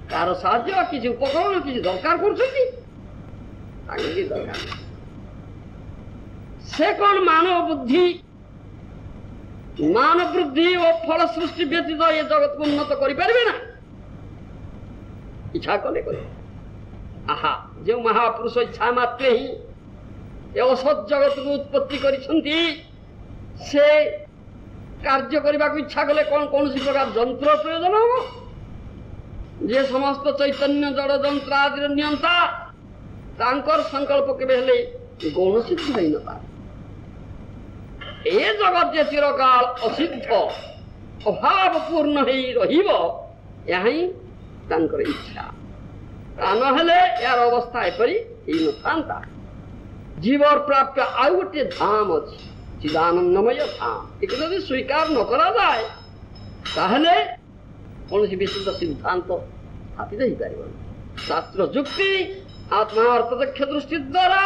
कार साहाय्य किसी उपकरण किसी दरकार कर से कौन मानव बुद्धि मान वृद्धि और फल सृष्टि व्यतीत ये जगत को उन्नत करें ना इच्छा कले आहा जो महापुरुष इच्छा मात्रे ही असत जगत को उत्पत्ति करिसंती से कार्य करने को इच्छा कले कौन कौन सी प्रकार जंत्र प्रयोजन हम जे समस्त चैतन्य जड़ जंत्र आदि नियंता तांकर संकल्प केबे हेले गौण सिद्ध होई न पारे ए जगत जे चिरकाल असिद्ध अभाव पूर्ण होई रहिबो यही तांकर इच्छा न हेले यार अवस्था एपरी ही न थांता जीवर प्राप्य आउ गोटे धाम अछि चिदानंदमय धाम एक यदि स्वीकार न करा जाए ताहले कौन सी विशुद्ध सिद्धांत स्थापित हो पार शास्त्र जुक्ति आत्मा प्रत्यक्ष दृष्टि द्वारा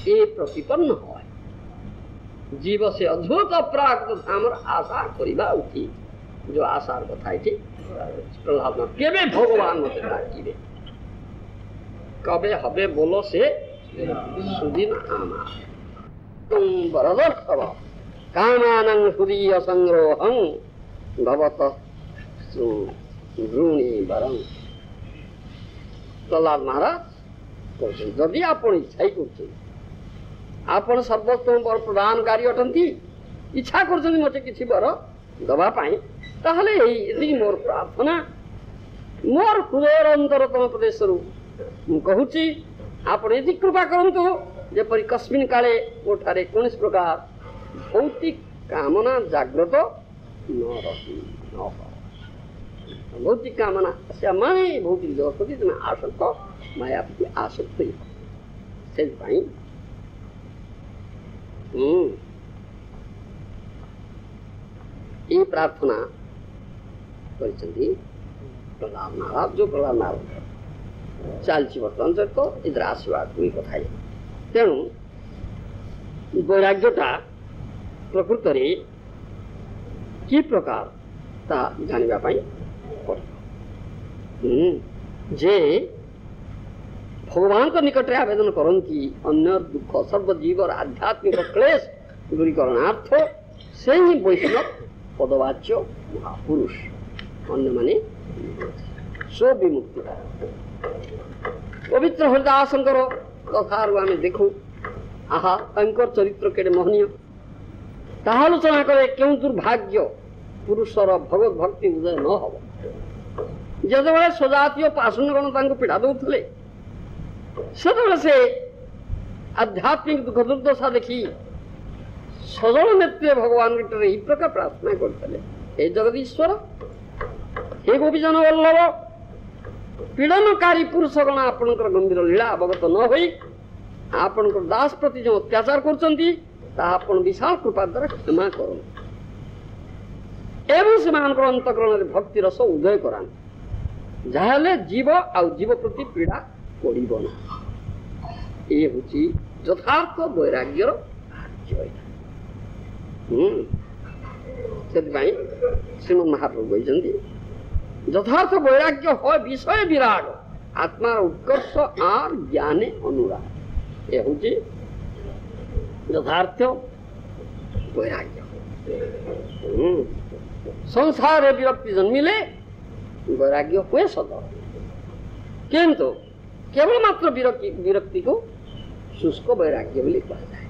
ये प्रतिपन्न हो जीव से अद्भुत प्राकृत धाम आशा करवा उचित जो आशार कथा ये प्रहलाद केवे भगवान मत डाकिबे कबे हबे बोलो से सुदिन आमा तुम वरदर्शव कामानं हृदय संग्रहं भवत ऋणी वरं प्रहलाद महाराज जदि आपण इच्छा कर आपण सर्वोत्तम वर प्रदानकारी अटंती इच्छा कर मत किसी वर दवापाई ताहले मोर प्रार्थना मोर हृदय अंतरतम प्रदेश कहूची आपण यदि कृपा करंतु जेपरि कस्मिन काले मोठारे कौन प्रकार भौतिक कामना जागृत न रही न भौतिक कामना से माने भौतिक जगत प्रति तुम आसक्त माया प्रति आसक्त से ये प्रार्थना प्रहलाद महाराज जो प्रहलाद महाराज चलती बर्तमान सहित इधर आशीर्वाद हुई कथा तेणु वैराग्यटा प्रकृत कि प्रकार ता जानिबा पाई जे भगवान निकट आवेदन करती अन्य दुख सर्वजीवर आध्यात्मिक क्लेश दूरीकरणार्थ से ही वैष्णव पदवाच्य महापुरुष अन्य माने स्व विमुक्ति पवित्र हरिदासंकर कथा आम देखू आहा तांकर चरित्र केड़े मोहनीय तालोचना करे क्यों दुर्भाग्य पुरुषर भगवत भक्ति उदय न हो जब स्वजातीय पाषुणगण पीड़ा दौले से आध्यात्मिक दुख दुर्दशा देखी सजल नेत्रे भगवान यही प्रकार प्रार्थना करते हे जगदीश्वर हे गोपीजन वल्लभ पीड़नकारी पुरुषगण आपणकर गंभीर लीला अवगत न होई आपणकर दास प्रति जो अत्याचार करछंती तापण विशाल कृपा द्वारा क्षमा करन एवं सेमानकर अंतकरण रे भक्ति रस उदय करान जाहले जीव आ जीव प्रति पीड़ा पड़िबो ना ए होची यथार्थ वैराग्यर कार्य श्रीमद महाप्रभु कहते यथार्थ वैराग्य हो विषय विराग आत्मा उत्कर्ष आर ज्ञाने अनुराग ये हूँ यथार्थ वैराग्य संसार विरक्ति जन्मिले वैराग्य हुए सदा किंतु केवल मात्र विरक्ति को शुष्क वैराग्य बोली कहा जाए।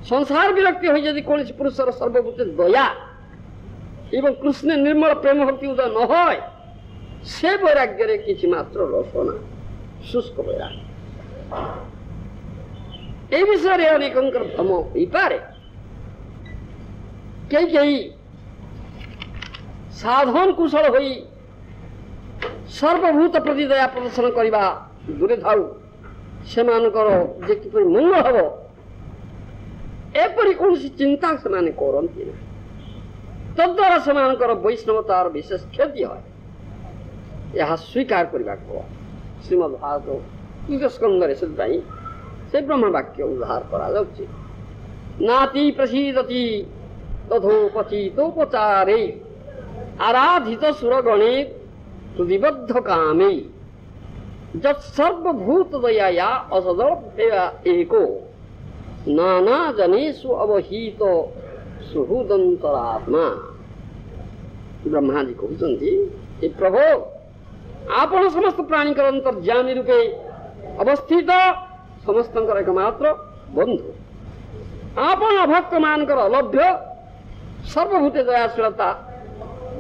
संसार विरक्ति हो यदि कौन पुरुषर सर्वभूत दया एवं कृष्ण निर्मल प्रेम भक्ति उदय न हो से वैराग्य रे किछि मात्र रस ना शुष्क वैराग्य। ए विषय अनेकंकर भ्रम हो पारे। कई साधन कुशल होई सर्वभूत प्रति दया प्रदर्शन करवा दूरे थाउ से जे किपरि मंगल हब एपरि कौन चिंता से माने करती ना तद्वारा से वैष्णवतार विशेष क्षति है यह स्वीकार करने को श्रीमद् भागवत तृतीय स्कंदरे से ब्रह्म वाक्य उद्धार करा जाउछि। नाति प्रसीदति तथोपचितोपचारे आराधित सुरगणे सुदिबद्ध कामे जत्सर्वभूत दयाया असदर्भया एको नाना जनेषु अवहित सुहृदंतरात्मा। ब्रह्मा जी कहते हे प्रभु आपण समस्त प्राणी अंतर्यामी रूपे अवस्थित समस्त एकमात्र बंधु आपण अभक्त मानकर अलभ्य सर्वभूत दयाशीलता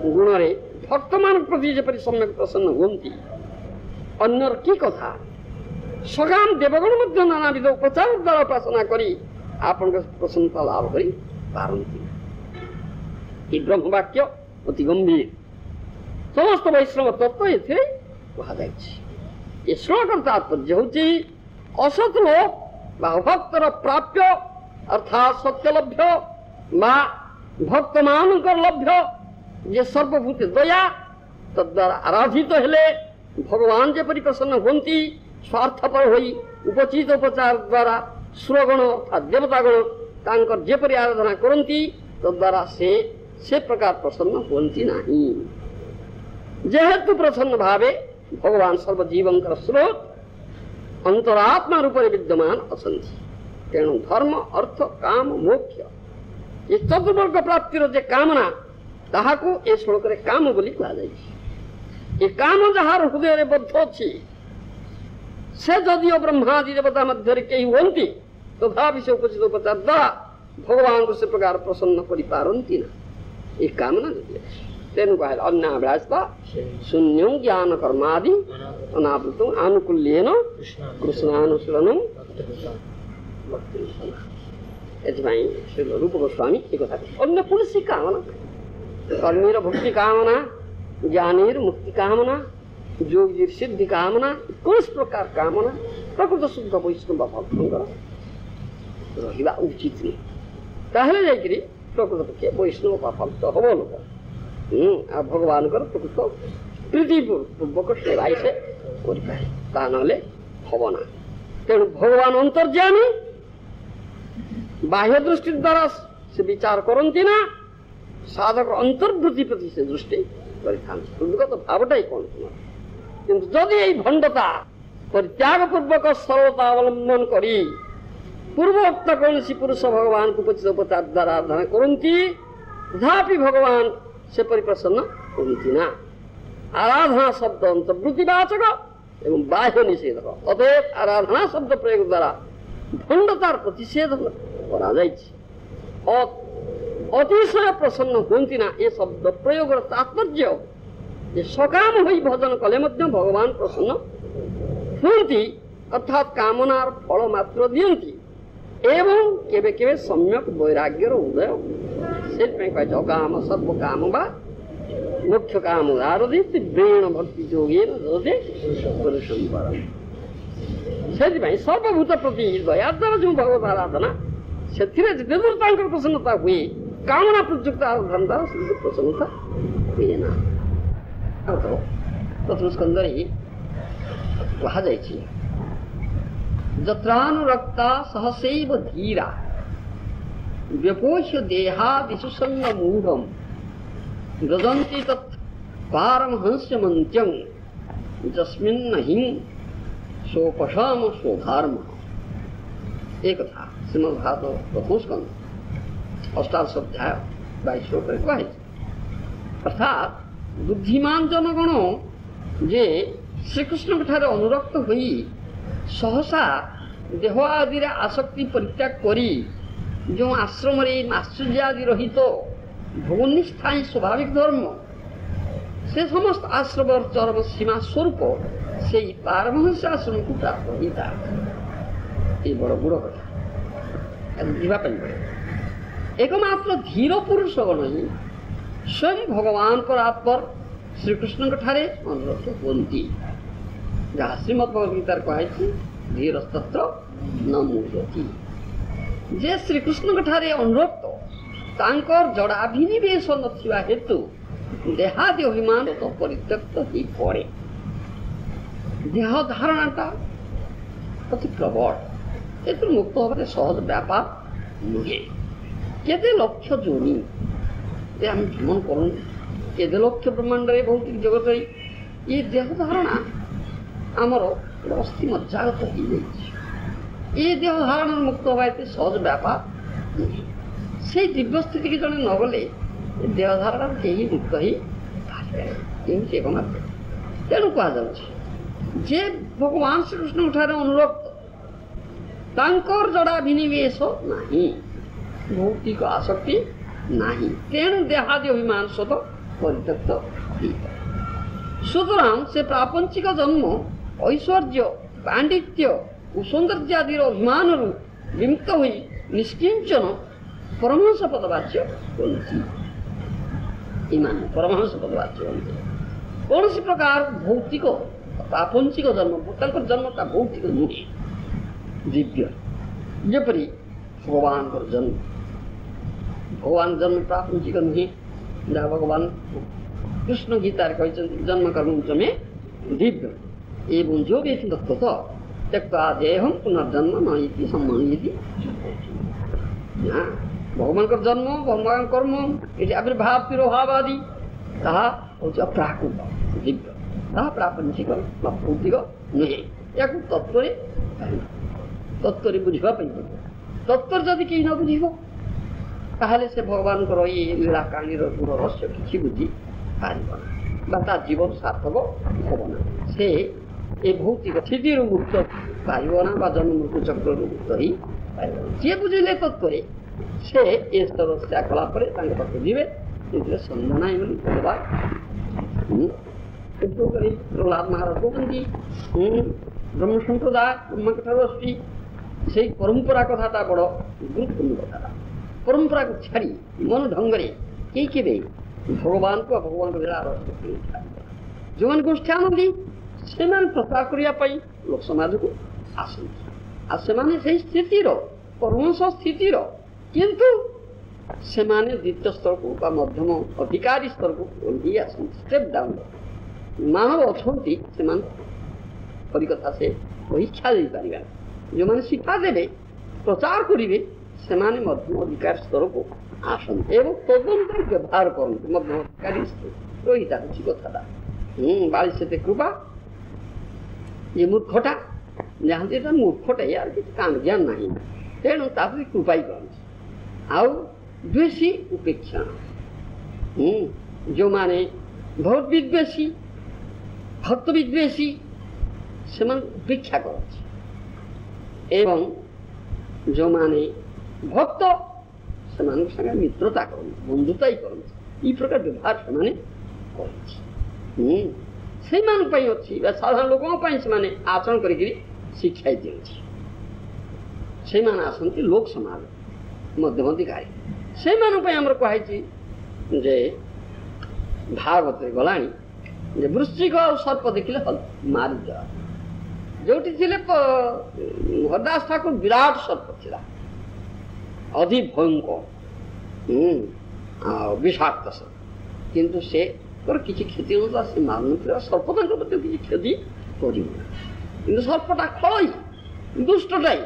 गुण रे भक्त मान प्रति जेपरि सम्यक प्रसन्न होती अन्यर की कथा सगाम देवगण मध्य नानाविध उपचार द्वारा उपासना करी आपण प्रसन्नता लाभ करी पारंती। ब्रह्म वाक्य अति गंभीर समस्त वैष्णव तत्व ये कहा जाए। श्लोक तात्पर्य होची असत लोक भक्तर प्राप्य अर्थात सत्यलभ्य भक्त मान लभ्य जे सर्वभूत दया तद्वारा आराधित हेले भगवान जेपरि प्रसन्न होती स्वार्थपर होई उपचित उपचार द्वारा सुरगण अर्थात देवतागण तांकर जेपरि आराधना करती तद्वारा से प्रकार प्रसन्न होती नहीं। जेहेतु प्रसन्न भावे भगवान सर्वजीवंकर स्रोत अंतरात्मा रूप विद्यमान असंति तेणु धर्म अर्थ काम मोक्ष ये चतुर्वर्ग प्राप्तिर जे कामना ताहाको ए श्लोक रे काम बोली कहा जाय। ये काम जहार हृदय रे बद्ध अछि से जदिओ ब्रह्मादि देवता मध्य रे केही होंती तथापि से उपचित उपचार द्वारा भगवान को से प्रकार प्रसन्न करि पारंती ना ये कामना तेनु कहा अन्नाभ्यासता शून्यं ज्ञान कर्मादि अनावृतम् आनुकूल्येन कृष्णानुसरणं श्री रूप गोस्वामी एक अन्य पुरुषी कामना कर्मीर भक्ति कामना ज्ञानीर मुक्ति कामना योगीर सिद्धि कामना कौन प्रकार कामना प्रकृत शुद्ध वैष्णव भक्तर रहा उचित नहीं ताहले जाइकरी प्रकृत पक्षे वैष्णव भक्त हम लोक आ भगवान प्रकृत प्रीतिपूर्वक सेवा से करे हम ना तेणु भगवान अंतर्यामी बाह्य दृष्टि द्वारा से विचार करती ना साधक अंतर्वृत्ति प्रति से दृष्टि हृदगत भावटा कौन किंतु जदि यही भंडता परित्याग पूर्वक सरलता अवलंबन करी पूर्वोक्त कौन पुरुष भगवान को उपचित उपचार द्वारा आराधना करती तथापि भगवान से परिप्रसन्न होती ना। आराधना शब्द अंतर्वृत्तिवाचक एवं बाह्य निषेधक अतएव आराधना शब्द प्रयोग द्वारा भंडतार प्रतिषेध करा अतिशय प्रसन्न होती ना ये शब्द प्रयोग तात्पर्य ये सकाम होई भजन कले मध्य भगवान प्रसन्न होती अर्थात कामनार फल मात्र दियंती एवं केबे केबे सम्यक वैराग्यर उदय से काम सर्व काम बा मुख्य काम उदारदि तीव्रेण भक्ति जोगेन जते पुरुषं परम से सर्वभूत प्रति दया द्वारा जो भगवत आराधना से प्रसन्नता हुई कामना प्रयुक्त आराधना द्वारा प्रसन्नता हुई ना तत्र स्कंदरे कहा जाय जत्रानुरक्ता सहसैव धीरा व्यपोष्य देहादिषु संगमूढं गजन्ति तत् पारमहंस्यमन्त्यं जस्मिन्नहिं सोपशाम स्वधर्म। एक था श्रीमद्भागवत प्रथम स्कंद अष्टादश अध्याय 22 श्लोक कहे अर्थात बुद्धिमान जनगण जे ଶ୍ରୀକୃଷ୍ଣଙ୍କ ଠାରେ ଅନୁରକ୍ତ ହୋଇ ସହସା ଦେହ ଆଦିରେ ଆସକ୍ତି ପରିତ୍ୟାଗ କରି ଯେଉଁ ଆଶ୍ରମରେ ମାଶ୍ଚର୍ଯ୍ୟ ଆଦି ରହିତ ଭୋଗନିଷ୍ଠା ହିଁ ସ୍ୱାଭାବିକ ଧର୍ମ, ସେ ସମସ୍ତ ଆଶ୍ରମର ଚରମ ସୀମା ସ୍ୱରୂପ ସେଇ ପାରମହଂସ ଆଶ୍ରମକୁ ପ୍ରାପ୍ତ ହୋଇଥାଏ। ଏ ବଡ଼ ଗୁଡ଼ କଥା, ଯିବା ପାଇଁ ପଡ଼େ। एकमात्र धीर पुरुषगण ही स्वयं भगवान परात्पर श्रीकृष्ण ठारे अनुरक्त हुअन्ति। जहाँ श्रीमद् भगवद गीतार कहाई धीरस्तत्र न मुह्यति। जे श्रीकृष्ण ठारे अनुरक्त तांकर जड़ाभिनिवेश नथिबा हेतु देहादि अभिमान तो परित्यक्त ही पड़े। देह धारणाटा अति प्रबल, एतु मुक्त होबार सहज व्यापार नुहे। केते लक्ष्य जोनी आम भ्रमण करूँ, केते लक्ष्य ब्रह्मांड भौतिक जगत ये देह धारणा आमर अस्थि मज्जागत हो जाए। ये देह धारणा मुक्त हवा एत सहज व्यापार नुहे। से दिव्य स्थिति की जड़े न गले देह धारणा कहीं मुक्त ही पारे एकमात्र। तेणु कह जे भगवान श्रीकृष्ण ठारे अनुरक्त तांकर जड़ाभिनिवेश नहीं, भौतिक आसक्ति नहीं, तेणु देहादि अभिमान सत परित्यक्त। सुतरां से प्रापंचिक जन्म ऐश्वर्य पांडित्य सौंदर्य आदि अभिमान विमुक्त हुई निष्किंचन परमहंस पदवाच्य इमान परमहंस पदवाच्य कौन सी प्रकार भौतिक प्रापंचिक जन्म जन्म का भौतिक नुहे, दिव्य जपरी भगवान जन्म। भगवान जन्म प्रापंचिक नुहे, जहाँ भगवान कृष्ण गीतार कहते जन्म कर्म में दिव्य एवं जो व्यक्ति तत्व त्यक्ता देहम पुनर्जन्म न सम्मानित। भगवान जन्म भगवान कर्म ये आविर्भाव तिरोभाव आदि ताहा अप्राकृत दिव्य, ताहा प्रापंचिक भौतिक नुहे। या तत्व तत्व बुझा तत्व जदि कहीं न बुझ ताहले से भगवान ये लीला कहानी गुण रहस्य किसी बुझी पार जीवन सार्थक हेना। से ये भौतिक स्थिति मुक्त पारना जन्म मृत्यु चक्र मुक्त ही जी बुझे तत्व से ए स्तर से कलापर पाख जी सन्धा ना प्रहलाद महाराज कहते ब्रह्म संप्रदाय ब्रह्म ठार से परंपरा कथा बड़ गुरुत्वपूर्ण कथा। परंपरा को छाड़ी मन ढंगे के भगवान को भगवान जो मैंने गोष्ठी आनंदी से प्रचार करने लोक समाज को आसते से स्थितिर परमहंस स्थितिर किंतु से द्वितीय स्तर को मध्यम अधिकारी स्तर को ओल्ही स्टेप डाउन मानव अच्छा से कथा से शिक्षा दे पार जो मैंने शिक्षा देवे प्रचार करेंगे से मध्यम अधिकार स्तर को आसते एवं तदनुसार व्यवहार करते मध्यम अधिकारी स्तर रही कथा बाली से कृपा ये मूर्खटा जहाँती मूर्खटा यार कि कान ज्ञान ना तेणु तापर कृपा ही कर आउ द्वेषी उपेक्षा जो माने बहुत विद्वेषी भक्त विद्वेषी से उपेक्षा कर एवं जो माने भक्त से मित्रता कर बंधुता ही कर प्रकार व्यवहार से अच्छी साधारण लोकों से आचरण कर शिक्षा दिखाई से आसती लोक समाज मध्यम अधिकारी से कही जे भागवत गला वृश्चिक और सर्प देखिले मारी जा जो हरदास ठाकुर विराट सर्प था अति भयंकर विषाक्त सर्प किंतु से किसी क्षति होता से मार ना सर्प किसी क्षति कर सर्पटा खल दुष्टटाई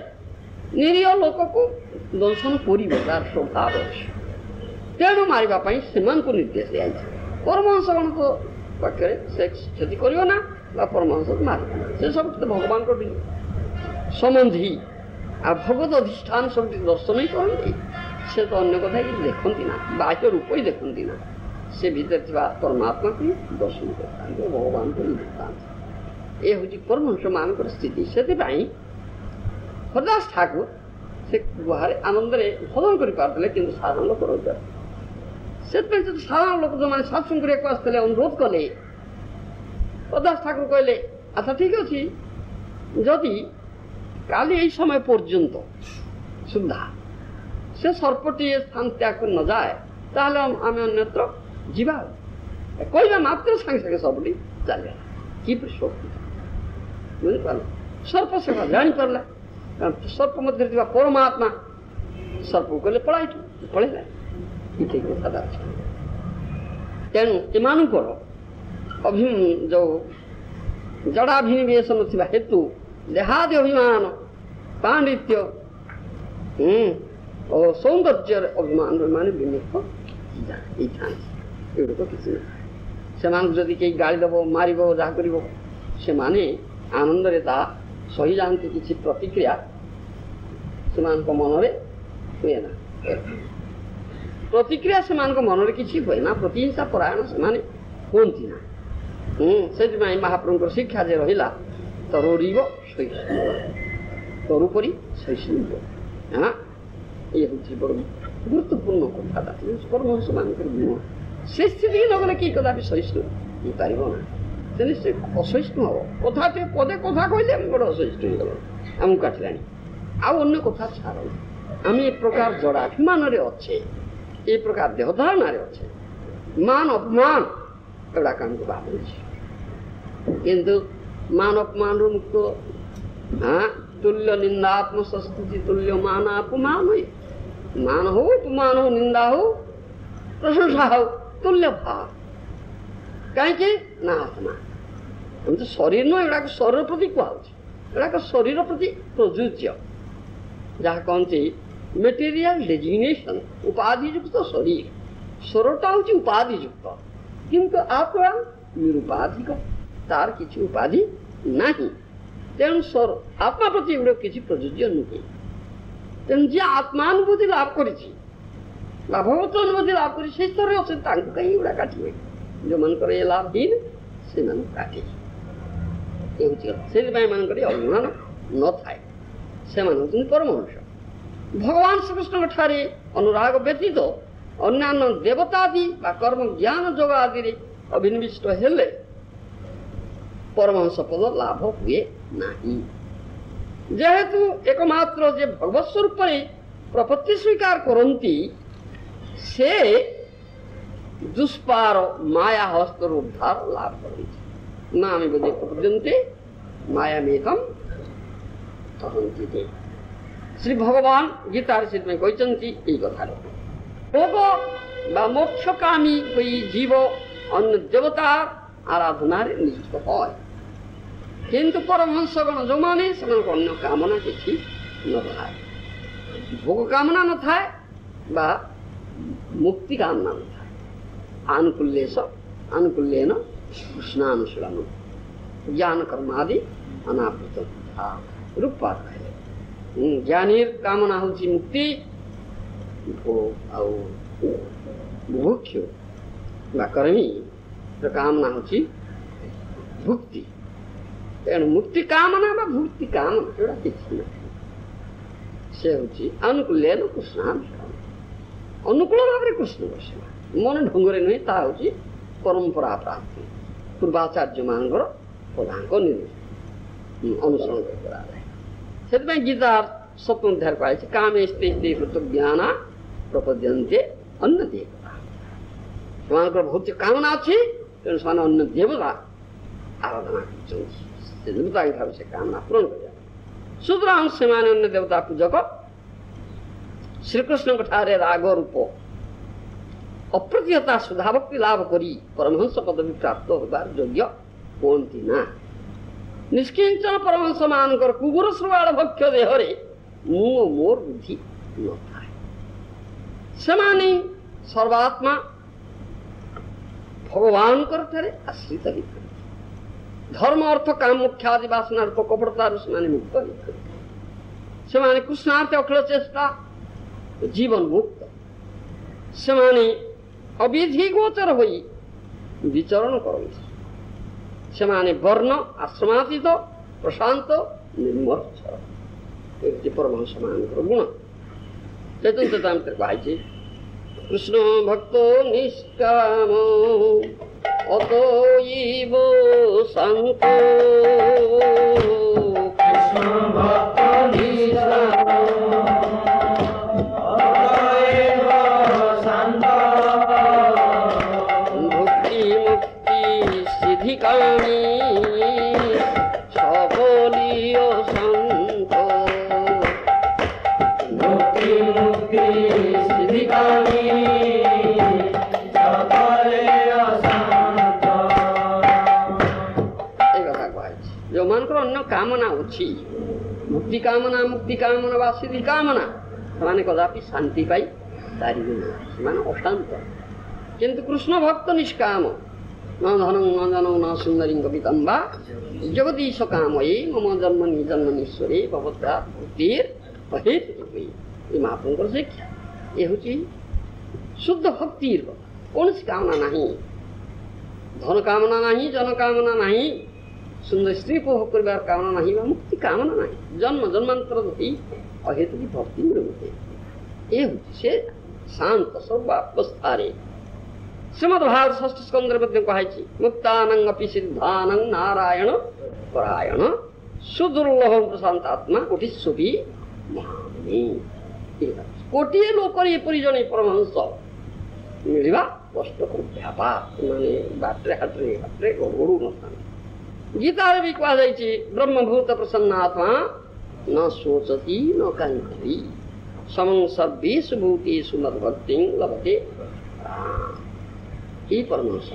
निरीह लोक को दंशन कर स्वभाव अच्छे तेणु मारे से निर्देश दिया परमहंसगण तो पाखे से क्षति करना परमहंस मार से सब भगवान को संबंधी आ भगवत अधिष्ठान सब दर्शन ही करती से तो अन्य कथा कि देखती ना बाह्य रूप ही देखती ना से भीतर परमात्मा को दर्शन करता भगवान को नहीं देखता ये हूँ परमहंस मान स्थिति से हरदास ठाकुर से गुहारे आनंद भजन कर पारे कि साधारण लोक रोजगार से साधारण लोक जो मैंने सत्संग आसते अनुरोध कले हरदास ठाकुर कहले अच्छा ठीक अच्छे जदि काली यही समय पर्यंत सुधा से सर्पटी स्थान त्याग कर न जाए ताहले आम अन्यत्र जीवा कहवा मात्र सागे सागे सर्पटी चलिए कि बुझिपार सर्प से जापारा सर्प मध्य परमात्मा सर्प कहले पढ़ाई पढ़ेगा ठीक कथा तेणु एमानकर जो जड़ाभिनिवेश ना हेतु देहादि अभिमान पांडित्य और सौंदर्य अभिमान माने विमुख एगुड़िक किसी ना से जदि कई गाड़ी दब मार जहाँ कर से माने आनंद सही जाती किसी प्रतिक्रिया से मन हुए ना प्रतिक्रिया से मन किसी हुए ना प्रतिहिंसा परायण से माने हमें ना से महाप्रभु शिक्षा जे रहा तरोरीव सहिष्णु तरुपरी सहिष्णु हाँ ये हूँ बड़ गुरुत्वपूर्ण कथा परमहंस मान गुण से स्थिति नगले कि कदापि सहिष्णु हो पार ना से निश्चय असहिष्णु हम कथा पदे कथा कहले बड़े असहिष्णु हो गल आम काटिला आन्य कथा छाड़ आम ए प्रकार जड़ाभिमान अच्छे ये प्रकार देहधारण अच्छे मान अपमान एगुड़ा आमको बाहर किंतु मान अपमान मुक्त हाँ तुल्य निंदात्म संस्कृति तुल्य मान अपमान मान हो अपमान हो निंदा हो प्रशंसा हो तुल्य भाव कहीं ना आत्मा हम तो शरीर नुह एगुड़ा शरीर प्रति कहूँ शरीर प्रति प्रजुज्य जहाँ कहते मेटेरियल डेजिग्नेशन उपाधियुक्त शरीर शरीरटा हूँ उपाधियुक्त किंतु आत्मा निरुपाधिक तार किसी उपाधि नहीं तेणु आत्मा प्रति एगुड़ा किसी प्रजुज्य नुहे तेणु जी आत्मानुभूति लाभ कर भगवत अनुभूति लाभ कर स्तर अच्छे कहीं एगुड़ा काटे जो मनकर ये लाभहीन से मन काटे से मनकर अभिमान न थाए से परमहंस भगवान श्रीकृष्ण ठारे अनुराग व्यतीत अन्यान्य देवतादि कर्म ज्ञान जोग आदि अभिनिविष्ट हेले परमहंस पद लाभ हुए नहीं जेहेतु एकमात्र जे भगवत स्वरूप प्रपत्ति स्वीकार करती से दुष्पार माया हस्तर उद्धार लाभ करती नाम बोधे प्रपद्यन्ते माया मेकम तहंती श्री भगवान गीतार में कहते ये कथा भोग बा मोक्षकामी कोई जीव अन्य देवता आराधना नियुक्त है किंतु परमहंसगण जो माने से अन्य कामना किसी न थाए भोग कामना न थाए बा मुक्ति कामना न थाए आनुकूल्येन कृष्णानुशीलन ज्ञान कर्मादि अनावृत रूपपात ज्ञानी कामना हूँ मुक्ति मुमुक्ष कर्मी कामना हूँ भुक्ति तेणु मुक्ति कामना बा भुक्ति कामना एटा किसी ना से हूँ अनुकूल कृष्णानुष्ठान अनुकूल भाव में कृष्ण बसवा मन ढंगरे नुहे ता हूँ परंपरा प्राप्ति पूर्वाचार्य मान प्रधान अनुसरण कराए से गीता सप्तम अध्याय कहे कामे स्ते ज्ञान प्रपद्यन्ते अन्य देवता से भौतिक कामना अच्छी तेणु से अन्य देवता आराधना कर देवता से कामना पूरण कर सुतरां से अन्य देवता पूजक श्रीकृष्ण ठारे राग रूप अप्रतिहता सुधा भक्ति लाभ करी परमहंस पदवी प्राप्त होबार योग्य होती ना निष्किंचन परमहंस मानकर कुगुर श्रवाल भक्ष्य देहरे मुंह मोर बुद्धि न थाए से सर्वात्मा भगवान आश्रित धर्म अर्थ काम मुख्यादि वासना कपड़ता से मुक्त से कृष्णार्थ अखिल चेष्टा जीवन मुक्त से अविधि गोचर हो विचरण करती ସେମାନେ ବର୍ଣ୍ଣ ଆଶ୍ରମାତୀତ ପ୍ରଶାନ୍ତ ନିର୍ମର୍ଚ୍ଛର। ଏ ହେଉଛି ପରମହଂସ ମାନଙ୍କର ଗୁଣ। ଚୈତନ୍ୟ ଚରିତାମୃତରେ କୁହାଯାଇଛି କୃଷ୍ଣ ଭକ୍ତ ନିଷ୍କାମ ଅତଇବ ଶାନ୍ତ। কৃষ্ণ ভক্ত নিষ্কাম অতএব শান্ত। ভক্তি মুক্তি সিদ্ধিকামী সবলীয় শান্ত। ভক্তি মুক্তি সিদ্ধিকামী সকলে অশান্ত। এই কথা କୁହାଯାଇଛି ଯେଉଁମାନଙ୍କର ଅନ୍ୟ କାମନା ଅଛି, ମୁକ୍ତି କାମନା, ମୁକ୍ତି କାମନା ବା ସିଦ୍ଧି କାମନା, ସେମାନେ କଦାପି ଶାନ୍ତି ପାଇ ପାରିବେ ନାହିଁ, ସେମାନେ ଅଶାନ୍ତ। କିନ୍ତୁ କୃଷ୍ଣ ଭକ୍ତ ନିଷ୍କାମ ন ধনং ন জনং ন সুন্দরী কবিতম বা জগদীশ কাময়ী মম জন্মনি জন্মনীশ্বরে ভবতা ভক্তির অহেতু ହୁଏ। ଏ ମହାପ୍ରଭୁଙ୍କର ଶିକ୍ଷା। ଏ ହେଉଛି ଶୁଦ୍ଧ ଭକ୍ତିର କଥା। କୌଣସି କାମନା ନାହିଁ, ଧନ କାମନା ନାହିଁ, ଜନ କାମନା ନାହିଁ, ସୁନ୍ଦର ସ୍ତ୍ରୀ ଉପଭୋଗ କରିବାର କାମନା ନାହିଁ ବା ମୁକ୍ତି କାମନା ନାହିଁ। ଜନ୍ମ ଜନ୍ମାନ୍ତର ଧରି ଅହେତୁକି ଭକ୍ତି ମିଳୁଛି। ଏ ହେଉଛି ସେ ଶାନ୍ତ ସର୍ବାବସ୍ଥାରେ। ଶ୍ରୀମଦ୍ ଭାଗବତ ଷଷ୍ଠ ସ୍କନ୍ଧରେ ମଧ୍ୟ କୁହାଯାଇଛି ମୁକ୍ତାନଂ ଅପି ସିଦ୍ଧାନଂ ନାରାୟଣ ପରାୟଣ ସୁଦୁର୍ଲଭଂ ପ୍ରଶାନ୍ତାତ୍ମା କୋଟିସ୍ୱପି ମହାମୁନି। କୋଟିଏ ଲୋକରେ ଏପରି ଜଣେ ପରମହଂସ ମିଳିବା କଷ୍ଟକର ବ୍ୟାପାର। ସେମାନେ ବାଟରେ ହାଟରେ ଗଡ଼ୁ ନଥାନ୍ତି। ଗୀତାରେ ବି କୁହାଯାଇଛି ବ୍ରହ୍ମଭୂତ ପ୍ରସନ୍ନାତ୍ମା ନ ଶୋଚତି ନ କାଞ୍ଚତି ସମଂ ସର୍ବେଷୁ ଭୂତେଷୁ ମଦ୍ଭକ୍ତିଂ ଲଭତେ। এই পরমহଂସ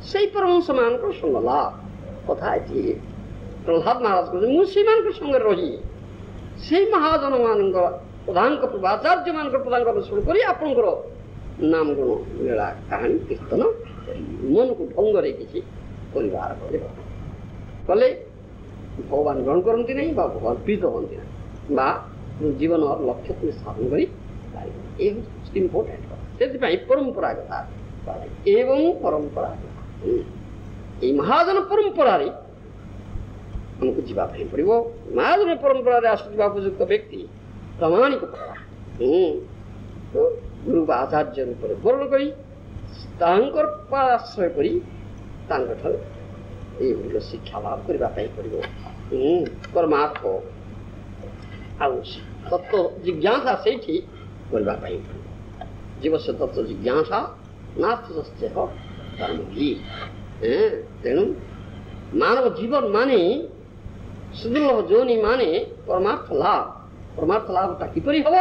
সেই পরমହଂସ ମାନଙ୍କର ସଙ୍ଗ ଲାଭ କଥା ଏଠି ପ୍ରହ୍ଲାଦ ମହାରାଜ କହୁଛନ୍ତି ମୁଁ ସେଇମାନଙ୍କ ସଙ୍ଗରେ ରହି ସେଇ ମହାଜନ ମାନଙ୍କର ପ୍ରଧାନଙ୍କ ପୂର୍ବାଚାର୍ଯ୍ୟ ମାନଙ୍କର ପ୍ରଧାନଙ୍କ ଅନୁସରଣ କରି ଆପଣଙ୍କର ନାମ ଗୁଣ ଲୀଳା କାହାଣୀ କୀର୍ତ୍ତନ ମନକୁ ଢଙ୍ଗରେ କିଛି ପରିବାର କଲେ ଭଗବାନ ଗ୍ରହଣ କରନ୍ତି ନାହିଁ ବା ଭଗବାନ ପ୍ରୀତ ହୁଅନ୍ତି ନାହିଁ ବା ଜୀବନର ଲକ୍ଷ୍ୟ ତୁମେ ସାଧନ କରି ପାରିବ। ଏ ହେଉଛି ଇମ୍ପୋର୍ଟାଣ୍ଟ କଥା। ସେଥିପାଇଁ ପରମ୍ପରା କଥା ଏବଂ ପରମ୍ପରା এই ମହାଜନ ପରମ୍ପରାରେ ଆମକୁ ଯିବା ପାଇଁ ପଡ଼ିବ। ମହାଜନ ପରମ୍ପରାରେ ଆସୁଥିବା ଉପଯୁକ୍ତ ବ୍ୟକ୍ତି ପ୍ରାମାଣିକ ଗୁରୁ ବା ଆଚାର୍ଯ୍ୟ ରୂପରେ ବରଣ କରି ତାଙ୍କର ଆଶ୍ରୟ କରି ତାଙ୍କଠାରୁ ଏଇଗୁଡ଼ିକ ଶିକ୍ଷା ଲାଭ କରିବା ପାଇଁ ପଡ଼ିବ। ପରମାର୍ଥ ଆଉ ତତ୍ତ୍ୱ ଜିଜ୍ଞାସା ସେଇଠି କରିବା ପାଇଁ ପଡ଼ିବ। ଜୀବସ୍ୟ ତତ୍ତ୍ୱ ଜିଜ୍ଞାସା ନାସ୍ତି କର୍ମଭି। ତେଣୁ ମାନବ ଜୀବନ ମାନେ ସୁଦୁର୍ଲଭ ଯୋନି ମାନେ ପରମାର୍ଥ ଲାଭଟା କିପରି ହେବ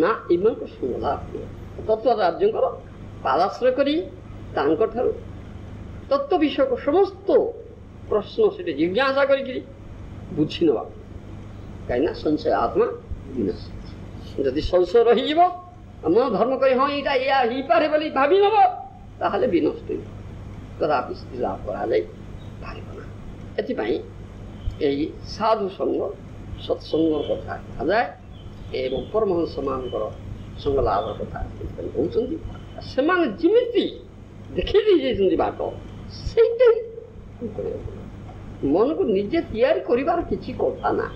ନା ଏମାନଙ୍କ ସଙ୍ଗ ଲାଭ ହୁଏ। ତତ୍ତ୍ୱାଚାର୍ଯ୍ୟଙ୍କର ପାଦାଶ୍ରୟ କରି ତାଙ୍କଠାରୁ ତତ୍ତ୍ୱ ବିଷୟକ ସମସ୍ତ ପ୍ରଶ୍ନ ସେଠି ଜିଜ୍ଞାସା କରିକିରି ବୁଝି ନେବା। କାହିଁକିନା ସଂଶୟ ଆତ୍ମା ବିନାଶ। ଯଦି ସଂଶୟ ରହିଯିବ ଆମ ଧର୍ମ କରି ହଁ ଏଇଟା ଏଇଆ ହେଇପାରେ ବୋଲି ଭାବି ନେବ ତାହେଲେ ବିନଷ୍ଟ ହେବ, କଦାପି ସ୍ଥିତି ଲାଭ କରାଯାଇ ପାରିବ ନା। ଏଥିପାଇଁ ଏହି ସାଧୁ ସଙ୍ଗ ସତ୍ସଙ୍ଗର କଥା କୁହାଯାଏ ଏବଂ ପରମହଂସମାନଙ୍କର ସଙ୍ଗ ଲାଭର କଥା ସେଥିପାଇଁ କହୁଛନ୍ତି। ସେମାନେ ଯେମିତି ଦେଖେଇ ଦେଇଯାଇଛନ୍ତି ବାଟ ସେଇଟା ମନକୁ ନିଜେ ତିଆରି କରିବାର କିଛି କଥା ନା,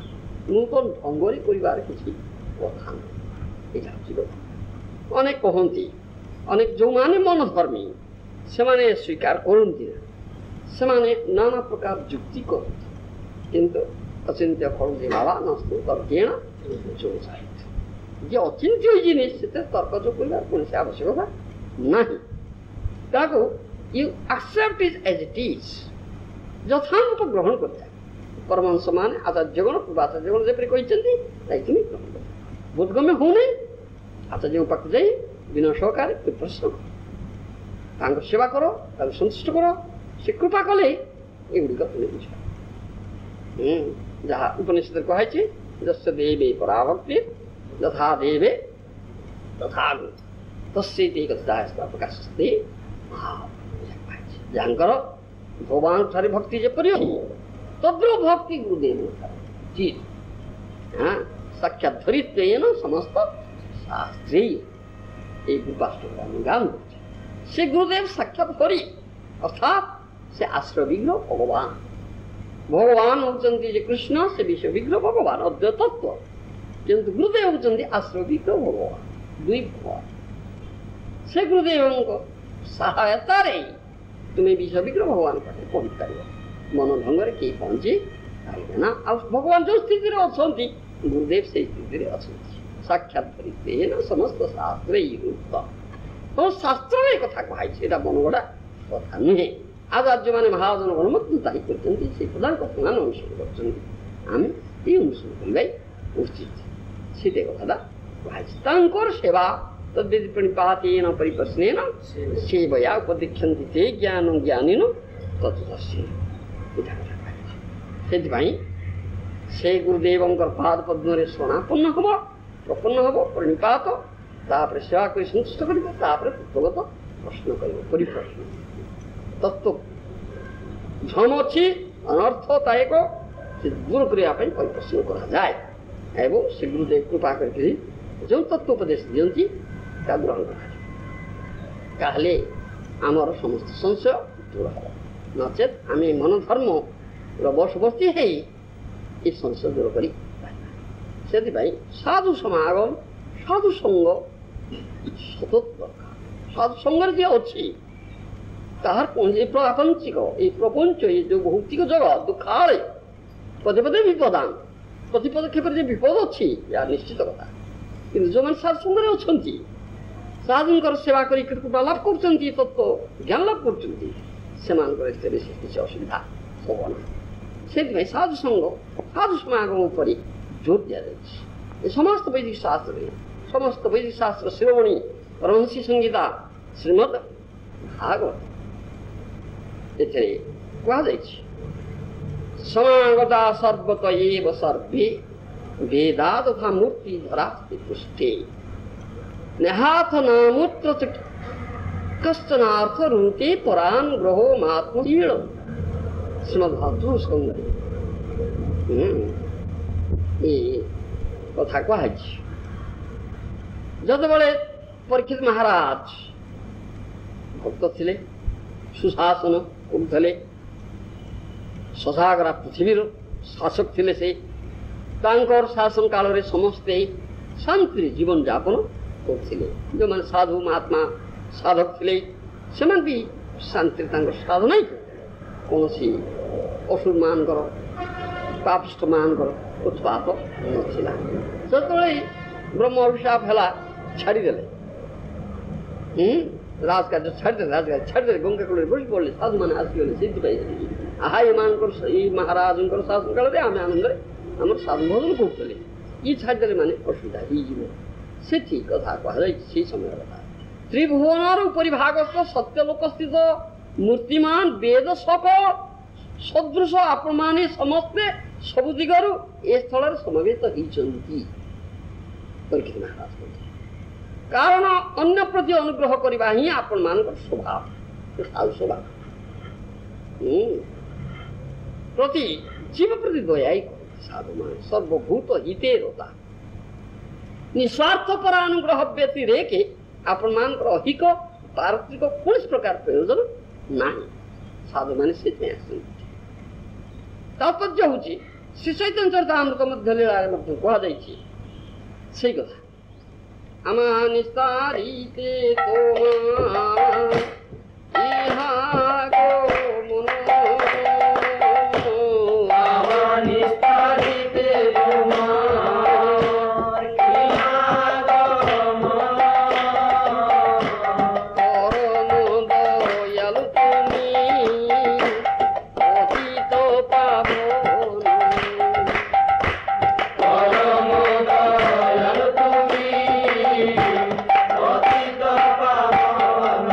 ନୂତନ ଢଙ୍ଗରେ କରିବାର କିଛି କଥା ନାହିଁ। ଏଇଟା ହେଉଛି କଥା। ଅନେକ କହନ୍ତି, ଅନେକ ଯେଉଁମାନେ ମନ ଧର୍ମୀ ସେମାନେ ସ୍ୱୀକାର କରନ୍ତି ନା, ସେମାନେ ନାନା ପ୍ରକାର ଯୁକ୍ତି କରନ୍ତି କିନ୍ତୁ ଅଚିନ୍ତ୍ୟ ଫଳନ୍ତି ବାବା ନସ୍ତୁ ତର୍କେଣ ଯୋଗାଏ। ଯେ ଅଚିନ୍ତ୍ୟ ଜିନିଷ ସେଥିରେ ତର୍କ ଯୋଗ କରିବାର କୌଣସି ଆବଶ୍ୟକତା ନାହିଁ। ତାହାକୁ you accept it as it is, ଯଥାର୍ଥ ଗ୍ରହଣ କରିଥାଏ। ପରମହଂସମାନେ ଆଚାର୍ଯ୍ୟଗଣ ପୂର୍ବାଚାର୍ଯ୍ୟଗଣ ଯେପରି କହିଛନ୍ତି ତାଇକି ଗ୍ରହଣ କରିଥାଏ। ବୋଧଗମ୍ୟ ହଉନାହିଁ ଆଚାର୍ଯ୍ୟଙ୍କ ପାଖକୁ ଯାଇ ବିନୟ ସହକାରେ ପ୍ରଶ୍ନ କର, ତାଙ୍କ ସେବା କର, ତାଙ୍କୁ ସନ୍ତୁଷ୍ଟ କର। ସେ କୃପା କଲେ ଏଗୁଡ଼ିକ ତୁମେ ବୁଝ। ଯାହା ଉପନିଷଦରେ କୁହାଯାଇଛି ଯସ୍ୟ ଦେବେ ପରାଭକ୍ତି ଯଥା ଦେବେ ତଥା ତସ୍ୟୈତେ କଥିତାସ୍ଥା ପ୍ରକାଶସ୍ତେ। ଯାହାଙ୍କର ଭଗବାନ ଠାରେ ଭକ୍ତି ଯେପରି ଅଛି ତଦ୍ର ଭକ୍ତି ଗୁରୁଦେବ ସାକ୍ଷାତ ଧରିତ୍ୱେନ ସମସ୍ତ ଶାସ୍ତ୍ରୀ। এই গুরুপাষ্টকে আমি গান করছি। সে গুরুদেব সাক্ষাৎ করি অর্থাৎ से आश्रय विग्रह भगवान भगवान होचंती जे कृष्ण से विश्व विग्रह भगवान अद्वैत तत्व किंतु गुरुदेव होचंती आश्रय विग्रह भगवान दुई भगवान से गुरुदेव को सहायता रे तुम्हें विश्व विग्रह भगवान पाखे पहुंच पार मन ढंगर के पहुंची पाइबे ना आ भगवान जो स्थिति रे अछंती गुरुदेव से स्थिति रे अछंती साक्षात परितेन समस्त शास्त्र युक्त तो शास्त्र रे कथा कहै छै एटा मनगडा कथा नुहे आचार्य माने महाजन गणमत ताही करछन्ति से प्रधान कथा अनुसरण करछन्ति आमे ई अनुसरण करिबाई उचित सीते कथा कहै छै तांकर सेवा तद्विधि प्रणिपातेन परिप्रश्नेन सेवया उपदिक्षन्ति ते ज्ञानं ज्ञानिनो तत्तस्य ସେଥିପାଇଁ ସେ ଗୁରୁଦେବଙ୍କର ପାଦ ପଦ୍ମରେ ଶରଣାପନ୍ନ ହେବ ପ୍ରପନ୍ନ ହେବ ପ୍रणिपात ତାପରେ ସେବା କରି ସନ୍ତୁଷ୍ଟ କରିବ ତାପରେ ତତ୍ତ୍ୱଗତ ପ୍ରଶ୍ନ କରିବ ପରିପ୍ରଶ୍ନ ତତ୍ତ୍ୱ ଭ୍ରମ ଅଛି ଅନର୍ଥଦାୟକ ସେ ଦୂର କରିବା ପାଇଁ ପରିପ୍ରଶ୍ନ କରାଯାଏ ଏବଂ ସେ ଗୁରୁଦେବ କୃପା କରିକି ଯେଉଁ ତତ୍ତ୍ୱ ଉପଦେଶ ଦିଅନ୍ତି ତାହା ଗ୍ରହଣ କରାଯିବ ତାହେଲେ ଆମର ସମସ୍ତ ସଂଶୟ ଦୂର ହେବ ନଚେତ୍ ଆମେ ମନ ଧର୍ମ ବଶବର୍ତ୍ତୀ ହେଇ ଏ ସଂଶୟ ଦୂର କରି ସେଥିପାଇଁ ସାଧୁ ସମାଗମ ସାଧୁ ସଙ୍ଗ ସତତ ଦରକାର ସାଧୁ ସଙ୍ଗରେ ଯିଏ ଅଛି ତାହାର ପ୍ରାପଞ୍ଚିକ ଏଇ ପ୍ରପଞ୍ଚ ଏ ଯେଉଁ ଭୌତିକ ଜଗତ ଦୁଃଖାଳୟ ପଦେ ପଦେ ବିପଦାନ ପ୍ରତି ପଦକ୍ଷେପରେ ଯେ ବିପଦ ଅଛି ଏହା ନିଶ୍ଚିତ କଥା କିନ୍ତୁ ଯେଉଁମାନେ ସାଧୁ ସଙ୍ଗରେ ଅଛନ୍ତି ସାଧୁଙ୍କର ସେବା କରି କୃପା ଲାଭ କରୁଛନ୍ତି ତତ୍ତ୍ୱ ଜ୍ଞାନ ଲାଭ କରୁଛନ୍ତି ସେମାନଙ୍କର ଏଥିରେ ବିଶେଷ କିଛି ଅସୁବିଧା ହେବ ନାହିଁ ସେଥିପାଇଁ ସାଧୁ ସଙ୍ଗ ସାଧୁ ସମାଗମ ଉପରେ ଜୋର ଦିଆଯାଇଛି ଏ ସମସ୍ତ ବୈଦିକ ଶାସ୍ତ୍ରରେ ସମସ୍ତ ବୈଦିକ ଶାସ୍ତ୍ର ଶିରୋମଣି ପରମହଂସୀ ସଂହିତା ଶ୍ରୀମଦ୍ ଭାଗବତ ଏଥିରେ କୁହାଯାଇଛି ସମାଗତା ସର୍ବତ ଏବ ସର୍ବେ ବେଦା ତଥା ମୂର୍ତ୍ତି ଧରାସ୍ତି ପୃଷ୍ଠେ ନେହାଥ ନାମୂତ୍ର କଶ୍ଚନାର୍ଥ ରୂପେ ପରାନ୍ ଗ୍ରହ ମାତ୍ମୀଳ ଶ୍ରୀମଦ୍ ଭାଗବତ ସ୍କନ୍ଧରେ ଏ କଥା କୁହାଯାଇଛି ଯେତେବେଳେ ପରୀକ୍ଷିତ ମହାରାଜ ଭକ୍ତ ଥିଲେ ସୁଶାସନ କରୁଥିଲେ ସସାଗରା ପୃଥିବୀର ଶାସକ ଥିଲେ ସେ ତାଙ୍କର ଶାସନ କାଳରେ ସମସ୍ତେ ଶାନ୍ତିରେ ଜୀବନ ଯାପନ କରୁଥିଲେ ଯେଉଁମାନେ ସାଧୁ ମହାତ୍ମା ସାଧକ ଥିଲେ ସେମାନେ ବି ଶାନ୍ତିରେ ତାଙ୍କର ସାଧନା ହିଁ କରୁଥିଲେ କୌଣସି ଅସୁରମାନଙ୍କର ପାପିଷ୍ଠମାନଙ୍କର ଉତ୍ପାତ ନଥିଲା ସେତେବେଳେ ବ୍ରହ୍ମ ଅଭିଶାପ ହେଲା ଛାଡ଼ିଦେଲେ ରାଜକାର୍ଯ୍ୟ ଛାଡ଼ିଦେଲେ ରାଜକାର୍ଯ୍ୟ ଛାଡ଼ିଦେଲେ ଗଙ୍ଗା କୂଳରେ ବସି ପଡ଼ିଲେ ସାଧୁମାନେ ଆସିଗଲେ ସେଥିପାଇଁ ଆହା ଏମାନଙ୍କର ଏଇ ମହାରାଜଙ୍କର ଶାସନ କାଳରେ ଆମେ ଆନନ୍ଦରେ ଆମର ସାଧୁ ଭୋଜନ କରୁଥିଲେ ଇଏ ଛାଡ଼ିଦେଲେ ମାନେ ଅସୁବିଧା ହେଇଯିବ ସେଠି କଥା କୁହାଯାଇଛି ସେଇ ସମୟର କଥା ତ୍ରିଭୁବନର ଉପରିଭାଗସ୍ଥ ସତ୍ୟଲୋକ ସ୍ଥିତ ମୂର୍ତ୍ତିମାନ ବେଦ ସକଳ ସଦୃଶ ଆପଣମାନେ ସମସ୍ତେ ସବୁ ଦିଗରୁ ଏ ସ୍ଥଳରେ ସମବେତ ହେଇଛନ୍ତି ପରୀକ୍ଷିତ ମହାରାଜ କାରଣ ଅନ୍ୟ ପ୍ରତି ଅନୁଗ୍ରହ କରିବା ହିଁ ଆପଣମାନଙ୍କର ସ୍ୱଭାବ ସାଧୁ ସ୍ୱଭାବ ପ୍ରତି ଜୀବ ପ୍ରତି ଦୟାଇ ସାଧୁମାନେ ସର୍ବଭୂତ ହିତେ ରତା ନିଃସ୍ୱାର୍ଥ ପର ଅନୁଗ୍ରହ ବ୍ୟତିରେକେ ଆପଣମାନଙ୍କର ଅଧିକ ପାରତ୍ରିକ କୌଣସି ପ୍ରକାର ପ୍ରୟୋଜନ ନାହିଁ ସାଧୁମାନେ ସେଥିପାଇଁ ଆସନ୍ତି ତାତ୍ପର୍ଯ୍ୟ ହେଉଛି ଶ୍ରୀ ଚୈତନ୍ୟ ଚରିତାମୃତ ମଧ୍ୟ ଲୀଳାରେ ମଧ୍ୟ କୁହାଯାଇଛି ସେଇ କଥା ଆମା ନିସ୍ତାରିତେ ତୋମା ଇହା ଗೋ ମନ আমা নিস্তারিতে তোমার ইহা গমন পরম দয়ালু তুমি অতীত পাবন পরম দয়াল তুমি অতীত পাবন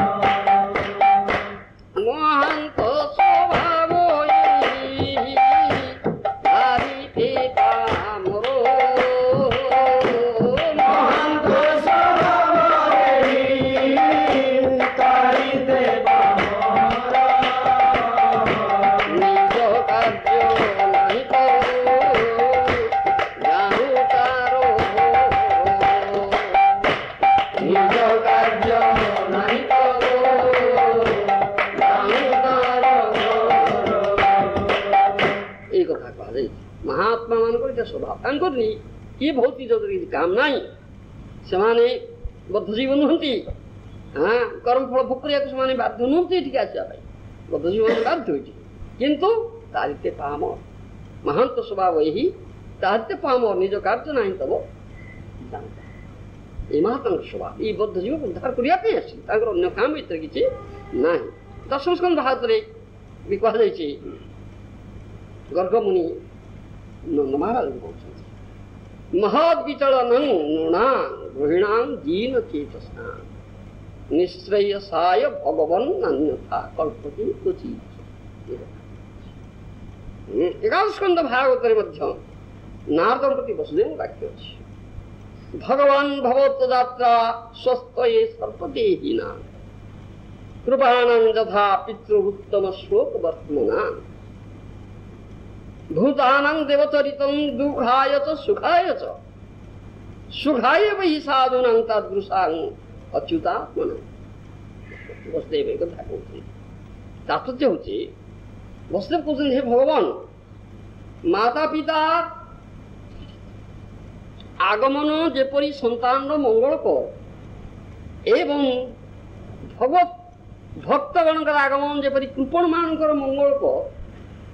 महात्मा मानकर एटा स्वभाव तांकर नी ये भौतिक जगत किसी काम नहीं सेमाने बद्ध जीवन नुहंती हाँ कर्म फल भोग करिया सेमाने बाध्य नुहंती ठीक आसिया भाई बद्ध जीवन बाध्य होइछि किंतु तारिते पामर महांत स्वभाव यही तारिते पामर निज कार्य नहीं तब जानता ये महात्मा स्वभाव ये बद्ध जीवन उद्धार करिया पे आछि तांकर अन्य काम भीतर किछि नाही दशम स्कंद भागवत रे भी कहा जाइछि गर्ग मुनि नंद महाराज कहते महद विचलन नृणा गृहिणां जीन चेतसा निश्रेयसाय भगवन् अन्यथा कल्पति क्वचित् एकादश स्कंद भागवत रे मध्य नारद प्रति वसुदेव वाक्य अछि भगवान् भवत्तदात्रा स्वस्तये सर्पदेहिना कृपाणां यथा पितृउत्तम श्लोक वर्तमाना भूतानां देवचरितं दुःखाय च सुखाय च सुखाय वै साधूनां तादृशां अच्युतात्मना वसुदेव एक कथा कहते तात्पर्य होचे वसुदेव कहते हे भगवान माता पिता आगमन जेपरी संतान मंगल कर एवं भगवत भक्तगण आगमन जेपरी कृपण मानकर मंगल कर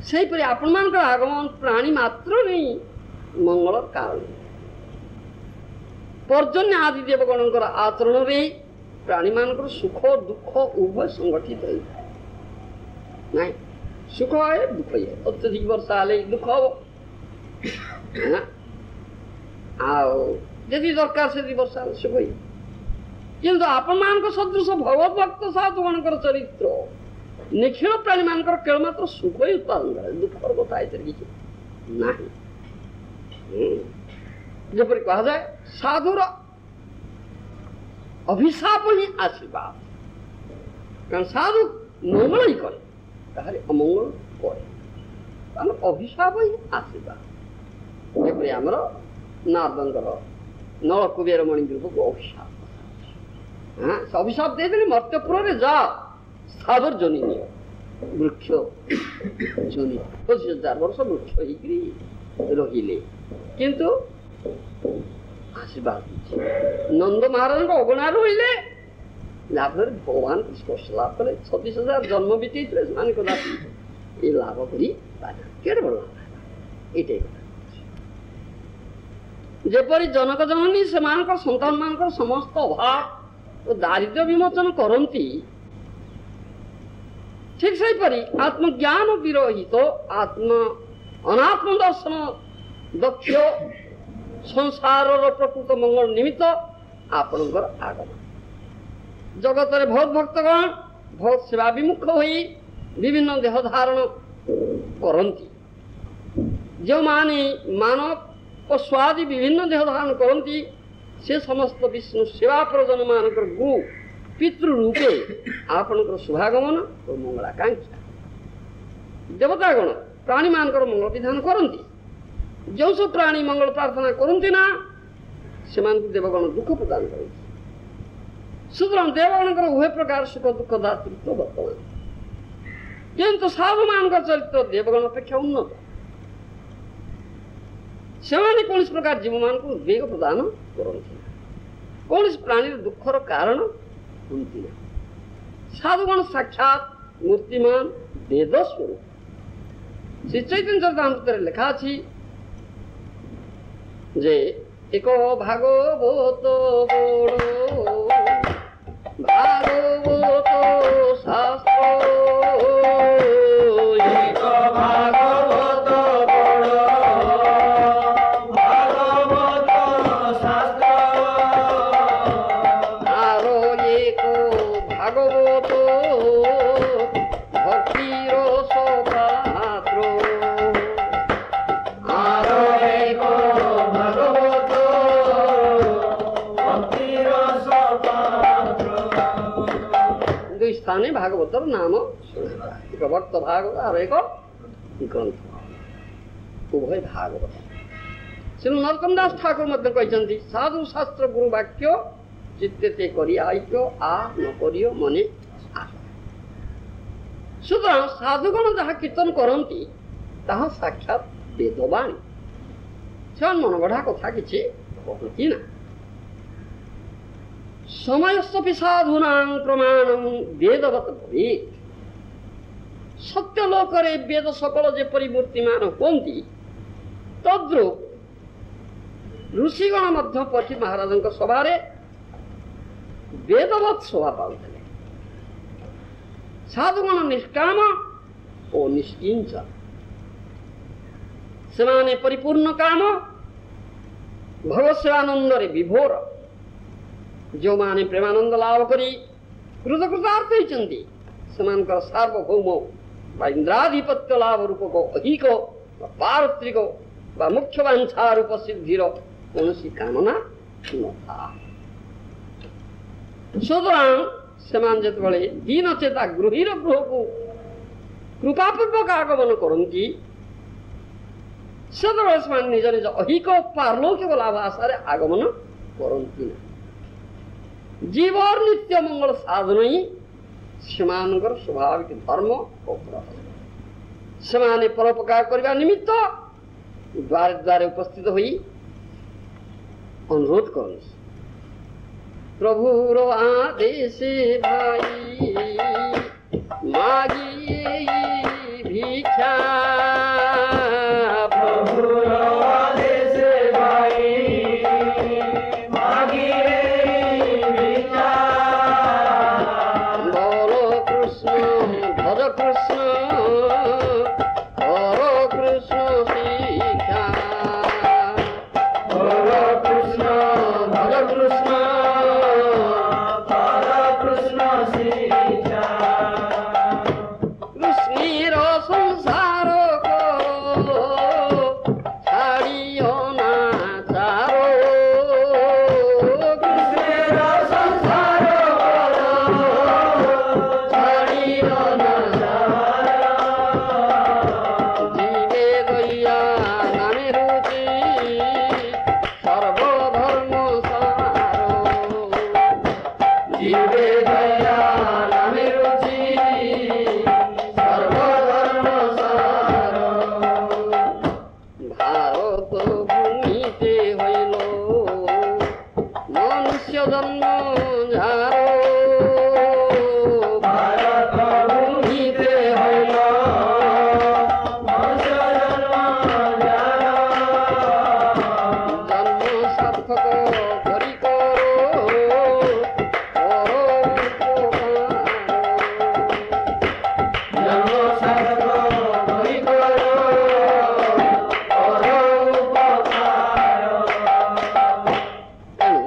से आपण मान आगमन प्राणी मात्र नहीं मंगल कारण पर्जन्य आदि देवगण आचरण रे प्राणी मान सुख दुख उभय संगठित नहीं सुख है दुख है अत्यधिक वर्षा हेले दुख हम आदि दरकार से वर्षा सुख है किंतु आपण मान सदृश भगवत भक्त साधुगण चरित्र निखिल प्राणी मान केवल मात्र सुख ही उत्पादन करे दुखर कथा किसी ना जपरी कहा जाए साधुर अभिशाप ही आशीर्वाद कारण साधु मंगल ही करे ताहले अमंगल करे अभिशाप ही आशीर्वाद जपरी आमर नारदंकर नल कुबेर मणिग्रीव को अभिशाप हाँ अभिशाप देदेले मर्त्यपुर रे जा साधुर जोनी वृक्ष जोनी 25,000 वर्ष वृक्ष रहिले किंतु आशीर्वाद नंद महाराज अगणा रहिले लाभर भगवान स्पर्श लाभ कले 36,000 जन्म बीती ये लाभ करी केड़े बड़ लाभ जेपरी जनक जननी से संतान मान समस्त अभाव दारिद्र्य विमोचन करती ठीक से परी आत्मज्ञान विरहित आत्म अनात्म दर्शन दक्ष संसार प्रकृत मंगल निमित्त आपणकर आगमन जगत रे बहुत भक्तगण बहुत सेवा विमुख होई विभिन्न देह धारण करती जो माने मानव पशुआदि विभिन्न देह धारण करती से समस्त विष्णु सेवा प्रजन मानकर गुरु पितृरूपे आपणकर शुभागमन और मंगलाकांक्षा देवतागण प्राणी मानकर मंगल विधान करती जो सब प्राणी मंगल प्रार्थना करती ना से देवगण दुख प्रदान करती सुतरां देवगणकर उभय प्रकार सुख दुख दातृत्व वर्तमान किंतु साधु मानकर चरित्र देवगण अपेक्षा उन्नत से कौन प्रकार जीव मान को उद्वेग प्रदान करती कौन प्राणी दुखर कारण हंती साधुगण साक्षात मूर्तिमान वेद स्वरूप श्री चैतन्य चरितामृत लिखा अछि जे एक भागवत बड़ भागवत शास्त्र एक भागवत बड़ भागवत शास्त्र आरो एक भागवत भक्तिर सपात्र आरो एक भागवत भक्तिर सपात्र दुई स्थाने भागवतर नाम एक भक्त भागवत और एक ग्रंथ उभय भागवत श्री नरोत्तम दास ठाकुर मध्य कहते साधु शास्त्र गुरु वाक्य चित्ते करी आइक्य आ न करियो मने सुतरां साधुगण जहाँ कीर्तन करती ताहा साक्षात ବେଦବାଣୀ ସେମାନେ ମନଗଢ଼ା କଥା କିଛି କହନ୍ତି ନା। ସମୟସ୍ୟପି ସାଧୂନାଂ ପ୍ରମାଣଂ ବେଦବତ୍ ଭବେତ୍। ସତ୍ୟଲୋକରେ ବେଦ ସକଳ ଯେପରି ମୂର୍ତ୍ତିମାନ ହୁଅନ୍ତି ତଦ୍ରୂପ ଋଷିଗଣ ମଧ୍ୟ ପଠି ମହାରାଜଙ୍କ ସଭାରେ ବେଦବତ୍ ଶୋଭା ପାଉଥିଲେ। ସାଧୁଗଣ ନିଷ୍କାମ ଓ ନିଷ୍କିଞ୍ଚନ, ସେମାନେ ପରିପୂର୍ଣ୍ଣ କାମ ଭଗବତ୍ସେବାନନ୍ଦରେ ବିଭୋର। ଯେଉଁମାନେ ପ୍ରେମାନନ୍ଦ ଲାଭ କରି କୃତକୃତାର୍ଥ ହୋଇଛନ୍ତି ସେମାନଙ୍କର ସାର୍ବଭୌମ ବା ଇନ୍ଦ୍ରାଧିପତ୍ୟ ଲାଭ ରୂପକ ଐହିକ ବା ପାରତ୍ରିକ ବା ମୁଖ୍ୟ ବାଞ୍ଛା ରୂପ ସିଦ୍ଧିର କୌଣସି କାମନା ନଥାଏ। ସୁତରାଂ ସେମାନେ ଯେତେବେଳେ ଦୀନ ଚେତା ଗୃହୀର ଗୃହକୁ କୃପାପୂର୍ବକ ଆଗମନ କରନ୍ତି ସେତେବେଳେ ସେମାନେ ନିଜ ନିଜ ଐହିକ ପାରଲୌକିକ ଲାଭ ଆଶାରେ ଆଗମନ କରନ୍ତି ନା। ଜୀବର ନିତ୍ୟ ମଙ୍ଗଳ ସାଧନ ହିଁ ସେମାନଙ୍କର ସ୍ୱାଭାବିକ ଧର୍ମ ଓ ବ୍ରତ। ସେମାନେ ପରୋପକାର କରିବା ନିମିତ୍ତ ଦ୍ୱାରେ ଦ୍ୱାରେ ଉପସ୍ଥିତ ହୋଇ ଅନୁରୋଧ କରନ୍ତି, ପ୍ରଭୁର ଆଦେଶେ ଭାଇ ମାଗିଏ ଭିକ୍ଷା। ପ୍ରଭୁର ଆଦେଶେ ଭାଇ ମାଗିଏ ଭିକ୍ଷା। ବୋଲ କୃଷ୍ଣ ଭଜ କୃଷ୍ଣ କର କୃଷ୍ଣ ଶିକ୍ଷା। ବୋଲ କୃଷ୍ଣ ଭଜ କୃଷ୍ଣ କର କୃଷ୍ଣ ଶିକ୍ଷା। କୃଷ୍ଣେର ସଂସାର କର ଛାଡ଼ିଅ ନା ଚାର। କୃଷ୍ଣେର ସଂସାର କର ଛାଡ଼ିଅ ନା ଚାର। জীবে দইয়া নামে রুচি সর্বধর্ম সার। জীবে দয়া নামে রুচি সর্বধর্ম সার। ভারত ভূমিতে হইল মনুষ্য জন্ম ঝার। ভারত ভূমিতে হইল মনুষ্য জন্ম যার। জন্ম সার্থক করি কর উপকার। জন্ম সাধক করি কর উপকার। ତେଣୁ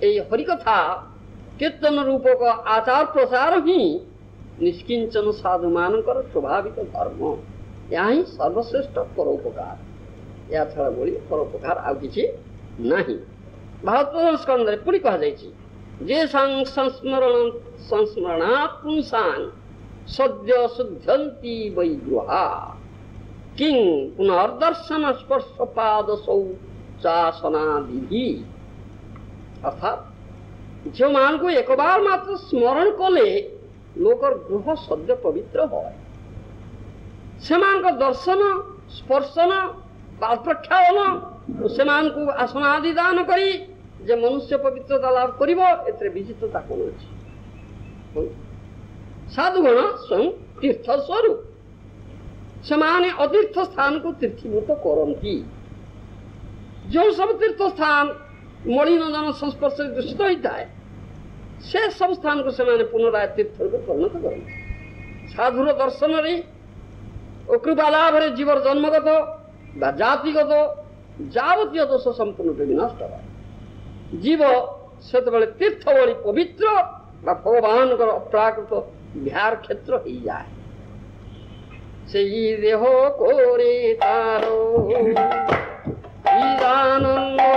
ଏଇ ହରିକଥା କୀର୍ତ୍ତନ ରୂପକ ଆଚାର ପ୍ରସାର ହିଁ ନିଷ୍କିଞ୍ଚନ ସାଧୁମାନଙ୍କର ସ୍ୱାଭାବିକ ଧର୍ମ। ଏହା ହିଁ ସର୍ବଶ୍ରେଷ୍ଠ ପରୋପକାର। ଏହା ଛଡ଼ା ଭଳି ପରୋପକାର ଆଉ କିଛି ନାହିଁ। ଭାଗବତ ସ୍କନ୍ଧରେ ପୁଣି କୁହାଯାଇଛି ଯେ ସଂସ୍ମରଣାତ୍ ପୁଂସାଂ ସଦ୍ୟ ଶୁଦ୍ଧ୍ୟନ୍ତି ବୈ ଗୃହା କିଂ ପୁନର୍ଦର୍ଶନ ସ୍ପର୍ଶ ପାଦସୌ ଚାସନାଦିଭି। ଅର୍ଥାତ୍ ଯେଉଁମାନଙ୍କୁ ଏକବାର ମାତ୍ର ସ୍ମରଣ କଲେ ଲୋକର ଗୃହ ସଦ୍ୟ ପବିତ୍ର হয়। ସେମାନଙ୍କ ଦର୍ଶନ ସ୍ପର୍ଶନ ବା ପ୍ରକ୍ଷାଳନ ଓ ସେମାନଙ୍କୁ ଆସନ ଆଦି ଦାନ କରି ଯେ ମନୁଷ୍ୟ ପବିତ୍ରତା ଲାଭ କରିବ ଏଥିରେ ବିଚିତ୍ରତା କ'ଣ ଅଛି? ସାଧୁଗଣ ସ୍ୱୟଂ ତୀର୍ଥ ସ୍ୱରୂପ। ସେମାନେ ଅତୀର୍ଥ ସ୍ଥାନକୁ ତୀର୍ଥୀଭୂତ କରନ୍ତି। ଯେଉଁ ସବୁ ତୀର୍ଥ ସ୍ଥାନ ମଳିନ ଜନ ସଂସ୍ପର୍ଶରେ ଦୂଷିତ ହୋଇଥାଏ ସେ ସବୁ ସ୍ଥାନକୁ ସେମାନେ ପୁନରାୟ ତୀର୍ଥ ରୂପେ ପରିଣତ କରନ୍ତି। ସାଧୁର ଦର୍ଶନରେ ଓ କୃପା ଲାଭରେ ଜୀବର ଜନ୍ମଗତ ବା ଜାତିଗତ ଯାବତୀୟ ଦୋଷ ସମ୍ପୂର୍ଣ୍ଣ ରୂପେ ବିନଷ୍ଟ ହୁଏ। ଜୀବ ସେତେବେଳେ ତୀର୍ଥ ଭଳି ପବିତ୍ର ବା ଭଗବାନଙ୍କର ଅପ୍ରାକୃତ ବିହାର କ୍ଷେତ୍ର ହେଇଯାଏ। ସେଇ ଦେହ କୋରେ ତାର ଚିଦାନନ୍ଦମୟ।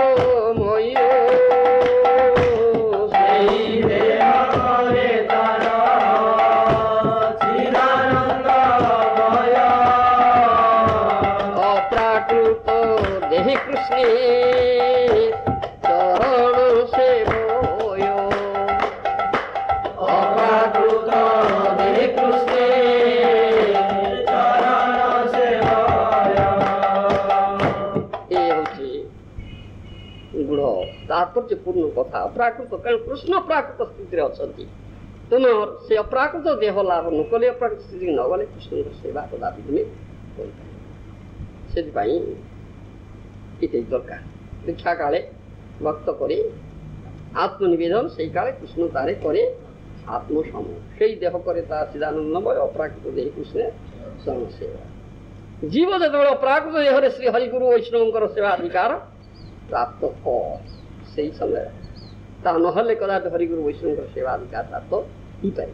ସେଇ ଦେହ କରେ ତାର ଚିଦାନନ୍ଦମୟ। ଅପ୍ରାକୃତ ଦେହି କୃଷ୍ଣେ ଚରଣ ସେବୟ। ଅପ୍ରାକୃତ ଦେହି କୃଷ୍ଣେ ଚରଣ ସେବୟ। तात्पर्यपूर्ण कथा अप्राकृत कारण कृष्ण प्राकृत स्थित अच्छा तुम से अप्राकृत देह लाभ नकले अप्राकृत स्थित नगले कृष्ण सेवा कदापि तुम्हें से दरकार दीक्षा काले भक्त करे आत्मनिवेदन से काले कृष्ण तारे करे आत्मसम से देह करे चिदानंदमय अप्राकृत देह कृष्ण स्वयं सेवा जीव जो अप्राकृत देह श्री हरिगुरु वैष्णव सेवा अधिकार प्राप्त हो से समय ता नहले कदापि हरिगुरु वैष्णव सेवा अधिकार प्राप्त ही पारे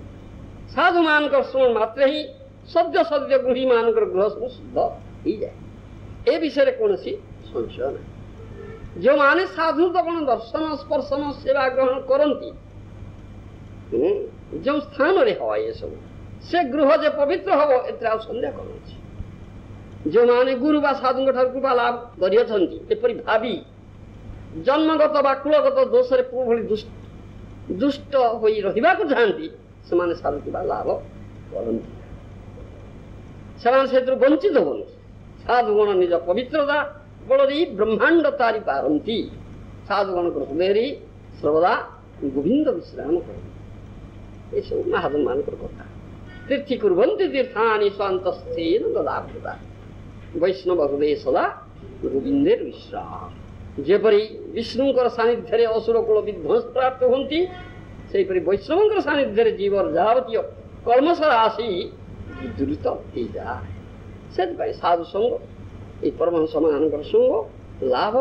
साधु मान श्रवण मात्र ही सद्य सद्य गृही मान गृह शुद्ध ही जाए ए विषय कौन संशय ना जो माने साधु तो कौन दर्शन स्पर्शन सेवा ग्रहण करती जो स्थान रे हो ये सब से गृह जे पवित्र हम एत सन्देह कौन जो माने गुरु बा साधु कृपा लाभ कर भावी जन्मगत बा कुलगत दोष भली दुष्ट हो रहा चाहती से साधु कृपा लाभ करती वंचित होनी साधुगण निज पवित्रता बल ब्रह्मांड तारी पारती साधुगण हृदय सर्वदा गोविंद विश्राम कर सब महाजन मान कथा तीर्थी कुर्वन्ति तीर्थानि स्वान्तस्थेन ददाभृता वैष्णव हृदय सदा गोविंदेर विश्राम जेपरी विष्णुंकर सानिध्य असुर कुल विध्वंस प्राप्त होती से वैष्णव सानिध्य जीवर जावतीय कर्मसराशि विद्रुत हो जाए से साधु संग ये परमहंस मान संग लाभ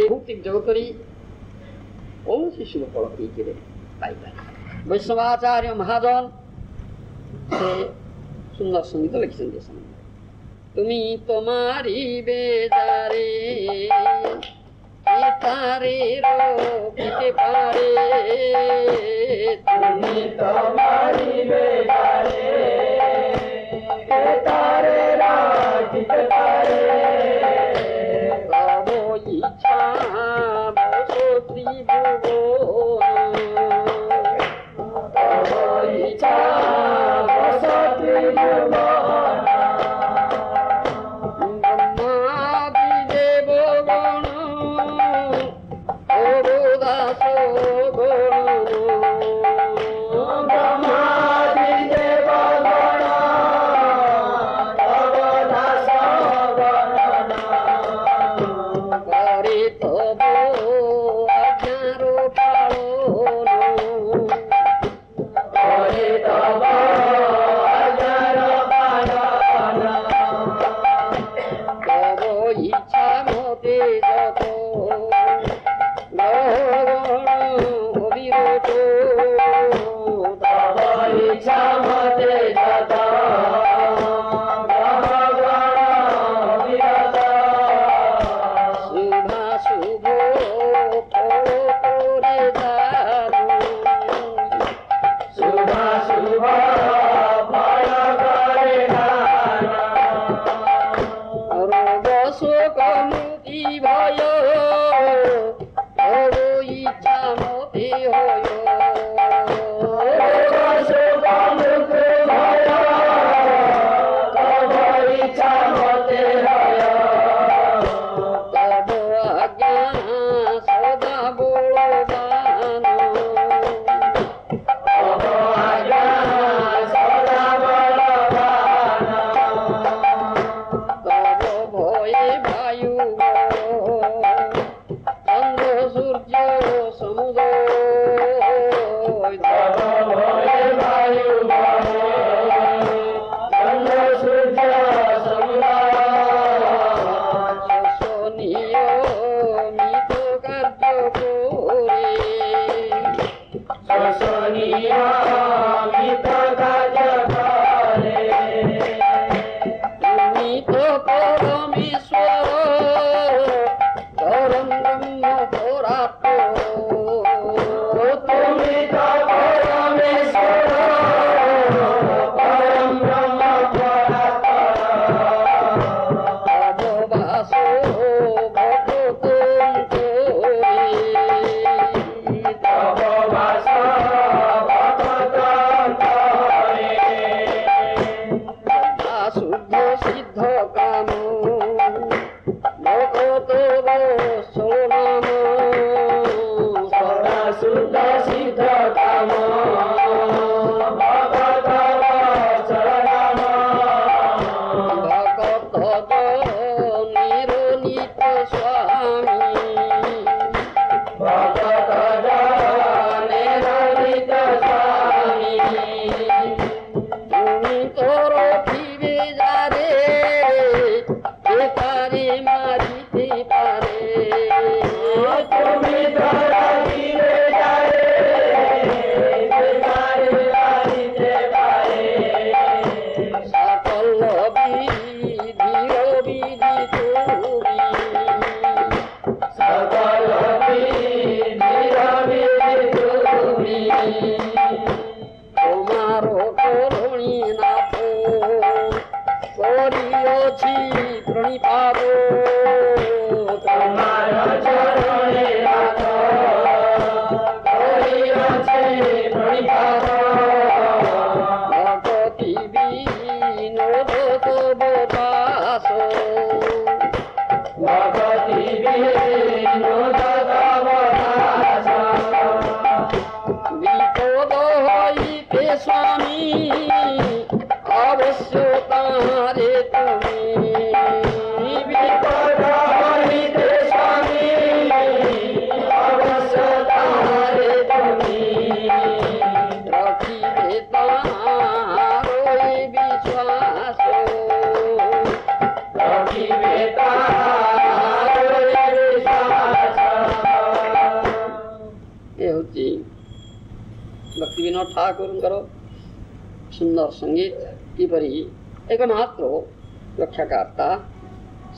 भौतिक जगत कौन सी शुभ फल पाई वैष्णवाचार्य महाजन से सुंदर संगीत लिखी तुमी तुम्हारी बेजारे तारे रोकते पारे तुमी तुम्हारी बेजारे तारे रोकते पारे प्रभु इच्छा बसो त्रिभुवन प्रभु इच्छा बसो त्रिभुवन প্রণিপাতো তোমার চরণে নাথ করিয়াছে প্রণিপাত ভগতি বিনোদ তব দাস ভগতি বিনোদ তব দাস বিপদ হইতে স্বামী অবশ্য তাহারে তুমি বিপদ হইতে স্বামী অবশ্য তাহারে তুমি রাখিবে তাহার বিশ্বাস রখিবে তাহার বিশ্বাস ଏ ହଉଛି ଭକ୍ତି ବିନୋଦ ଠାକୁରଙ୍କର ସୁନ୍ଦର ସଙ୍ଗୀତ କିପରି ଏକମାତ୍ର ରକ୍ଷାକର୍ତ୍ତା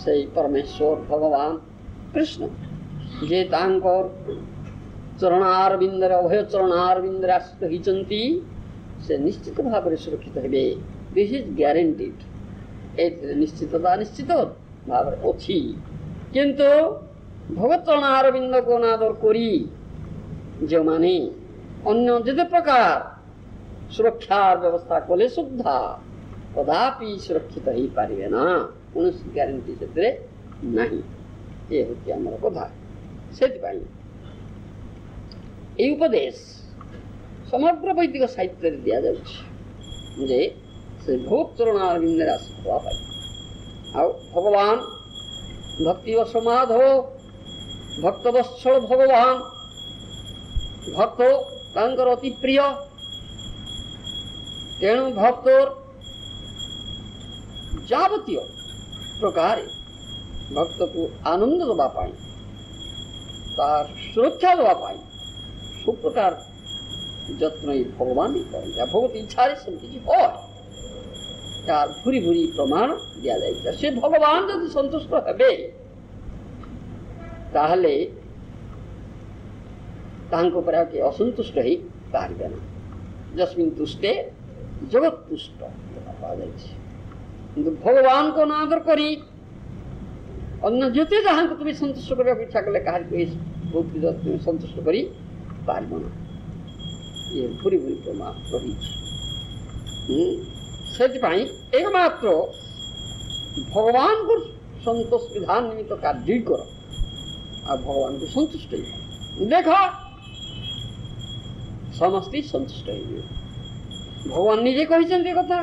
ସେଇ ପରମେଶ୍ୱର ଭଗବାନ କୃଷ୍ଣ ଯେ ତାଙ୍କର ଚରଣାରବିନ୍ଦରେ ଅଭୟ ଚରଣାରବିନ୍ଦରେ ଆଶ୍ରିତ ହୋଇଛନ୍ତି ସେ ନିଶ୍ଚିତ ଭାବରେ ସୁରକ୍ଷିତ ହେବେ ଦିସ୍ ଇଜ୍ ଗ୍ୟାରେଣ୍ଟିଡ୍ ଏଥିରେ ନିଶ୍ଚିତତା ନିଶ୍ଚିତ ଭାବରେ ଅଛି କିନ୍ତୁ ଭଗବତ ଚରଣାରବିନ୍ଦକୁ ଅନାଦର କରି ଯେଉଁମାନେ ଅନ୍ୟ ଯେତେ ପ୍ରକାର ସୁରକ୍ଷାର ବ୍ୟବସ୍ଥା କଲେ ସୁଦ୍ଧା କଦାପି ସୁରକ୍ଷିତ ହେଇପାରିବେ ନା କୌଣସି ଗ୍ୟାରେଣ୍ଟି ସେଥିରେ ନାହିଁ ଏ ହେଉଛି ଆମର କଥା ସେଥିପାଇଁ এই উপদেশ সমগ্র বৈদিক সাহিত্যে দিয়াযাଉଛି যে ସେ ଭଗବତ ଚରଣାରବିନ୍ଦରେ ଆଶ୍ରିତ ହେବା ପାଇଁ ଆଉ ଭଗବାନ ଭକ୍ତିବଶ ମାଧବ ଭକ୍ତବତ୍ସଳ ଭଗବାନ ଭକ୍ତ ତାଙ୍କର ଅତି ପ୍ରିୟ ତେଣୁ ଭକ୍ତର ଯାବତୀୟ ପ୍ରକାରେ ଭକ୍ତକୁ ଆନନ୍ଦ ଦେବା ପାଇଁ ତାର ସୁରକ୍ଷା ଦେବା ପାଇଁ ସବୁ ପ୍ରକାର ଯତ୍ନ ଏଇ ଭଗବାନ କରନ୍ତି ଆଉ ଭଗବତ ଇଚ୍ଛାରେ ସେମିତି କିଛି হয় ତାର ଭୁରି ଭୁରି ପ୍ରମାଣ ଦିଆଯାଇଛି ସେ ଭଗବାନ ଯଦି ସନ୍ତୁଷ୍ଟ ହେବେ ତାହେଲେ ତାଙ୍କ ଉପରେ ଆଉ କେହି ଅସନ୍ତୁଷ୍ଟ ହେଇପାରିବେ ନା ଯସ୍ମିନ୍ ତୁଷ୍ଟେ ଜଗତ ତୁଷ୍ଟ କୁହାଯାଇଛି କିନ୍ତୁ ଭଗବାନଙ୍କୁ ଅନାଦର କରି ଅନ୍ୟ ଯେତେ ଯାହାଙ୍କୁ ତୁମେ ସନ୍ତୁଷ୍ଟ କରିବାକୁ ଇଚ୍ଛା କଲେ କାହାକୁ ତୁମେ ସନ୍ତୁଷ୍ଟ କରିପାରିବ ନା ଇଏ ଭୁରି ଭୁରି ପ୍ରମାଣ ରହିଛି ସେଥିପାଇଁ ଏକମାତ୍ର ଭଗବାନଙ୍କୁ ସନ୍ତୋଷ ବିଧାନ ନିମିତ୍ତ କାର୍ଯ୍ୟ କର ଆଉ ଭଗବାନଙ୍କୁ ସନ୍ତୁଷ୍ଟ ହେଇଯିବ ଦେଖ ସମସ୍ତେ ସନ୍ତୁଷ୍ଟ ହେଇଯିବେ ଭଗବାନ ନିଜେ କହିଛନ୍ତି କଥା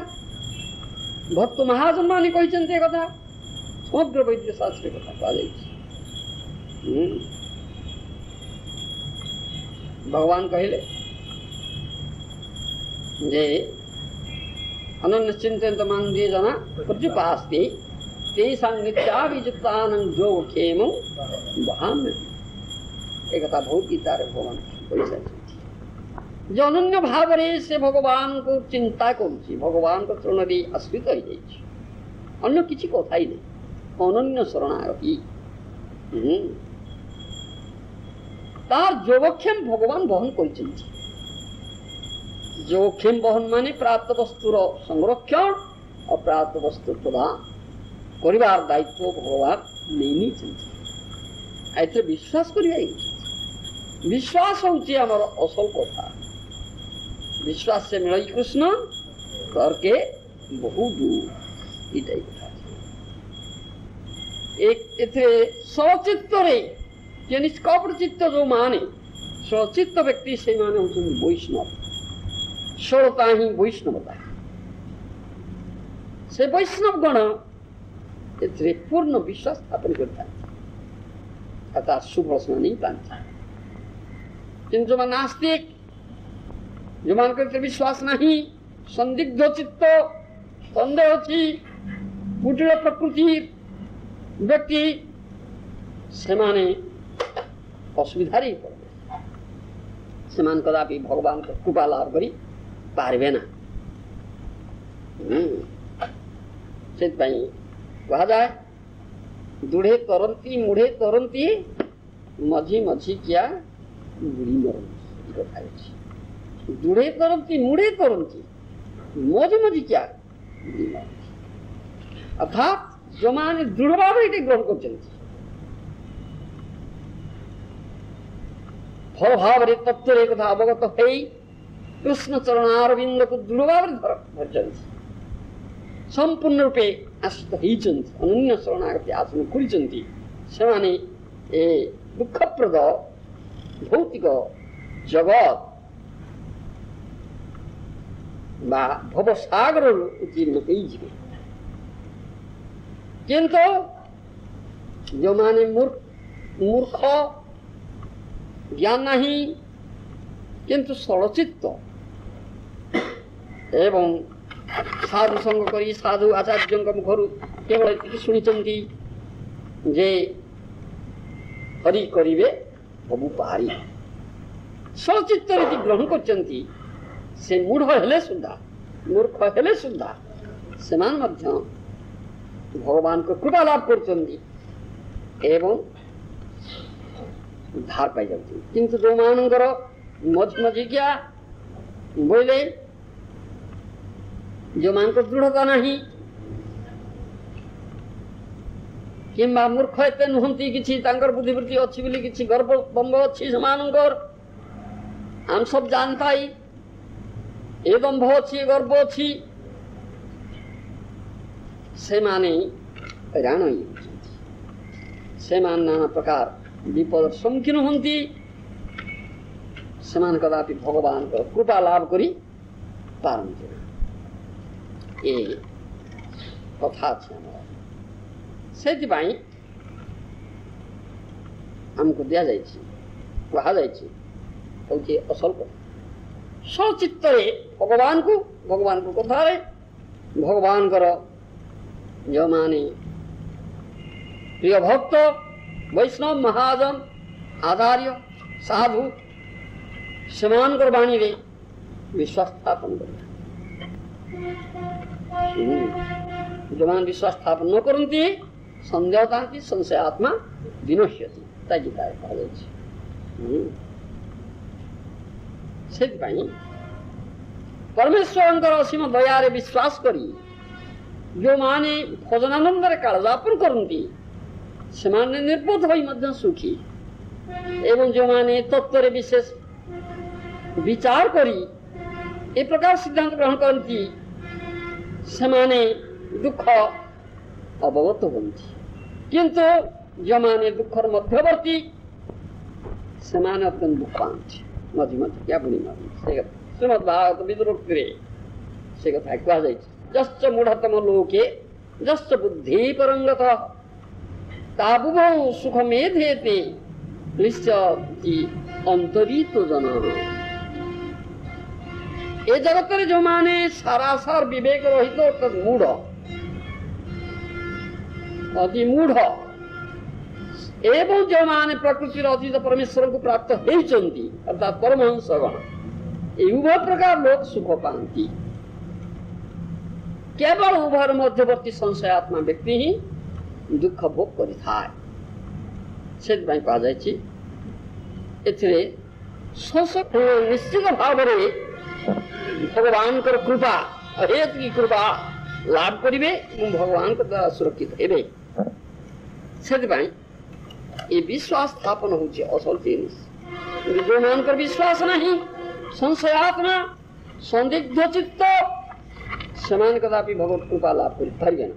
ଭକ୍ତ ମହାଜନମାନେ କହିଛନ୍ତି କଥା ସମଗ୍ର ବୈଦିକ ଶାସ୍ତ୍ରରେ କଥା କୁହାଯାଇଛି ଭଗବାନ କହିଲେ ଯେ ଅନନ୍ୟ ଚିନ୍ତୟନ୍ତ ମାଂ ଯେ ଜନା ପ୍ରତ୍ୟୁପାସ୍ତେ ତେଷାଂ ନିତ୍ୟାଭିଯୁକ୍ତାନାଂ ଯୋଗକ୍ଷେମଂ ବହାମ୍ୟହମ୍ ଏ କଥା ବହୁତ ଗୀତାରେ ଭଗବାନ କହିଛନ୍ତି ଯେ ଅନନ୍ୟ ଭାବରେ ସେ ଭଗବାନଙ୍କୁ ଚିନ୍ତା କରୁଛି ଭଗବାନଙ୍କ ଚରଣରେ ଆଶ୍ରିତ ହେଇଯାଇଛି ଅନ୍ୟ କିଛି କଥା ହିଁ ନାହିଁ ଅନନ୍ୟ ଶରଣାଗତି ତାର ଯୋଗକ୍ଷେମ ଭଗବାନ ବହନ କରିଛନ୍ତି ଯୋଗକ୍ଷେମ ବହନ ମାନେ ପ୍ରାପ୍ତ ବସ୍ତୁର ସଂରକ୍ଷଣ ଆଉ ପ୍ରାପ୍ତ ବସ୍ତୁ ପ୍ରଦାନ କରିବାର ଦାୟିତ୍ୱ ଭଗବାନ ନେଇଛନ୍ତି ଏଥିରେ ବିଶ୍ୱାସ କରିବା ବିଶ୍ୱାସ ହେଉଛି ଆମର ଅସଲ କଥା विश्वास से मिले कृष्ण करके बहुत दूर एक सचित्त निष्कपट चित्त जो माने सचित्त व्यक्ति से माने होते वैष्णव सरलता ही वैष्णवता से वैष्णव गण एथिरे पूर्ण विश्वास स्थापन करता अर्थात सुफल नहीं पाता किंतु जो नास्तिक जो मान करते विश्वास नहीं संदिग्ध चित्त संदेह अच्छी कुटिल प्रकृति व्यक्ति से माने असुविधा पड़े से कदापि भगवान को कृपा लाभ करी पारबे ना से कहा जाए दूढ़े तरंती मुढ़े तरंती मझी मझी क्या बुढ़ी मरंती कथा दूढ़े तरंती मुढ़े तरंती मझी मझी क्या अर्थात ଯେଉଁମାନେ ଦୃଢ଼ ଭାବରେ ଏଠି ଗ୍ରହଣ କରିଛନ୍ତି, ଭଲ ଭାବରେ ତତ୍ତ୍ୱରେ ଏ କଥା ଅବଗତ ହୋଇ କୃଷ୍ଣ ଚରଣାରବିନ୍ଦକୁ ଦୃଢ଼ ଭାବରେ ଧରିଛନ୍ତି, ସମ୍ପୂର୍ଣ୍ଣ ରୂପେ ଆଶ୍ରିତ ହେଇଛନ୍ତି, ଅନନ୍ୟ ଶରଣାଗତି ଆସନ କରିଛନ୍ତି, ସେମାନେ ଏ ଦୁଃଖପ୍ରଦ ଭୌତିକ ଜଗତ ବା ଭବସାଗରରୁ ଉତ୍ତୀର୍ଣ୍ଣ ହେଇଯିବେ। କିନ୍ତୁ ଯେଉଁମାନେ ମୂର୍ଖ, ଜ୍ଞାନ ନାହିଁ କିନ୍ତୁ ଷଡ଼ଚିତ୍ତ ଏବଂ ସାଧୁ ସଙ୍ଗ କରି ସାଧୁ ଆଚାର୍ଯ୍ୟଙ୍କ ମୁଖରୁ କେବଳ ଏତିକି ଶୁଣିଛନ୍ତି ଯେ ହରି କରିବେ ସବୁ ପାରି, ଷଡ଼ଚିତ୍ତ ରୀତି ଗ୍ରହଣ କରିଛନ୍ତି, ସେ ମୂଢ଼ ହେଲେ ସୁଦ୍ଧା, ମୂର୍ଖ ହେଲେ ସୁଦ୍ଧା ସେମାନେ ମଧ୍ୟ ଭଗବାନଙ୍କ କୃପା ଲାଭ କରୁଛନ୍ତି ଏବଂ ଉଦ୍ଧାର ପାଇଯାଉଛନ୍ତି। କିନ୍ତୁ ଯେଉଁମାନଙ୍କର ମଝି ମଝିକିଆ ବୋଇଲେ ଯେଉଁମାନଙ୍କର ଦୃଢ଼ତା ନାହିଁ କିମ୍ବା ମୂର୍ଖ ଏତେ ନୁହନ୍ତି, କିଛି ତାଙ୍କର ବୁଦ୍ଧିବୃତ୍ତି ଅଛି ବୋଲି କିଛି ଗର୍ବ ଦମ୍ଭ ଅଛି ସେମାନଙ୍କର, ଆମେ ସବୁ ଜାଣିଥାଇ ଏ ଦମ୍ଭ ଅଛି, ଏ ଗର୍ବ ଅଛି, ସେମାନେ ହଇରାଣ ହେଇଯାଉଛନ୍ତି, ସେମାନେ ନାନା ପ୍ରକାର ବିପଦର ସମ୍ମୁଖୀନ ହୁଅନ୍ତି, ସେମାନେ କଦାପି ଭଗବାନଙ୍କର କୃପା ଲାଭ କରି ପାରନ୍ତି। ଏ କଥା ଅଛି ଆମର, ସେଥିପାଇଁ ଆମକୁ ଦିଆଯାଇଛି, କୁହାଯାଇଛି, ହେଉଛି ଅସଲ କଥା। ସଚିତ୍ତରେ ଭଗବାନଙ୍କୁ କଥାରେ ଭଗବାନଙ୍କର ଯେଉଁମାନେ ପ୍ରିୟ ଭକ୍ତ, ବୈଷ୍ଣବ, ମହାଜନ, ଆଚାର୍ଯ୍ୟ, ସାଧୁ, ସେମାନଙ୍କର ବାଣୀରେ ବିଶ୍ୱାସ ସ୍ଥାପନ କରିବେ। ଯେଉଁମାନେ ବିଶ୍ୱାସ ସ୍ଥାପନ ନ କରନ୍ତି ସନ୍ଦେହ ଥାନ୍ତି, ସଂଶୟ ଆତ୍ମା ବିନଶ୍ୟତି, ତା ଗୀତାରେ କୁହାଯାଇଛି। ସେଥିପାଇଁ ପରମେଶ୍ୱରଙ୍କର ଅସୀମ ଦୟାରେ ବିଶ୍ୱାସ କରି ଯେଉଁମାନେ ଭଜନାନନ୍ଦରେ କାଳଯାପନ କରନ୍ତି ସେମାନେ ନିର୍বোଧ ହୋଇ ମଧ୍ୟ ସୁଖୀ, ଏବଂ ଯେଉଁମାନେ ତତ୍ତ୍ୱରେ ବିଶେଷ ବିଚାର କରି ଏ ପ୍ରକାର ସିଦ୍ଧାନ୍ତ ଗ୍ରହଣ କରନ୍ତି ସେମାନେ ଦୁଃଖ ଅବଗତ ହୁଅନ୍ତି। କିନ୍ତୁ ଯେଉଁମାନେ ଦୁଃଖର ମଧ୍ୟବର୍ତ୍ତୀ ସେମାନେ ଅତ୍ୟନ୍ତ ଦୁଃଖ ପାଆନ୍ତି, ମଝି ମଝିକିଆ ବୁଣି ମାରନ୍ତି। ସେ କଥା ଶ୍ରୀମଦ୍ ଭାଗବତ ବିଦୁରୋକ୍ତିରେ ସେ କଥା କୁହାଯାଇଛି, ଯଶ୍ଚ ମୂଢ଼ତମ ଲୋକେ ଯଶ୍ଚ ବୁଦ୍ଧି ପରଙ୍ଗତଃ ତାବୁଭୌ ସୁଖ ମେଧେତେ କ୍ଳିଶ୍ଚତି ଅନ୍ତରୀତ ଜନ। ଏ ଜଗତରେ ଯେଉଁମାନେ ସାରାସାର ବିବେକ ରହିତ ମୂଢ଼, ଅତି ମୂଢ଼, ଏବଂ ଯେଉଁମାନେ ପ୍ରକୃତିର ଅତୀତ ପରମେଶ୍ୱରଙ୍କୁ ପ୍ରାପ୍ତ ହେଇଛନ୍ତି ଅର୍ଥାତ୍ ପରମହଂସଗଣ, এই উভয় প্রকার লোক সুখ পাନ୍ତି। কেবল উভয়ের মধ্যবর্তী সংশয়াত্মা ব্যক্তি ହିଁ ଦୁଃଖ ଭୋଗ କରିଥାଏ। ସେଥିପାଇଁ କୁହାଯାଇଛି ଏଥିରେ ନିଶ୍ଚିତ ଭାବରେ ଭଗବାନଙ୍କର କୃପା, ଏତିକି କୃପା ଲାଭ କରିବେ ଏବଂ ଭଗବାନଙ୍କ ଦ୍ୱାରା ସୁରକ୍ଷିତ ହେବେ। ସେଥିପାଇଁ ଏ ବିଶ୍ୱାସ ସ୍ଥାପନ ହେଉଛି ଅସଲ ଜିନିଷ। ଯେଉଁମାନଙ୍କର ବିଶ୍ୱାସ ନାହିଁ, ସଂଶୟାତ୍ମା, ସନ୍ଦିଗ୍ଧ ଚିତ୍ତ, ସେମାନେ କଦାପି ଭଗବତ କୃପା ଲାଭ କରିପାରିବେ ନା,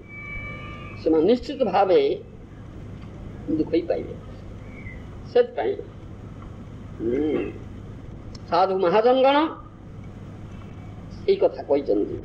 ସେମାନେ ନିଶ୍ଚିତ ଭାବେ ଦୁଃଖ ହିଁ ପାଇବେ। ସେଥିପାଇଁ ସାଧୁ ମହାଜନଗଣ ଏଇ କଥା କହିଛନ୍ତି।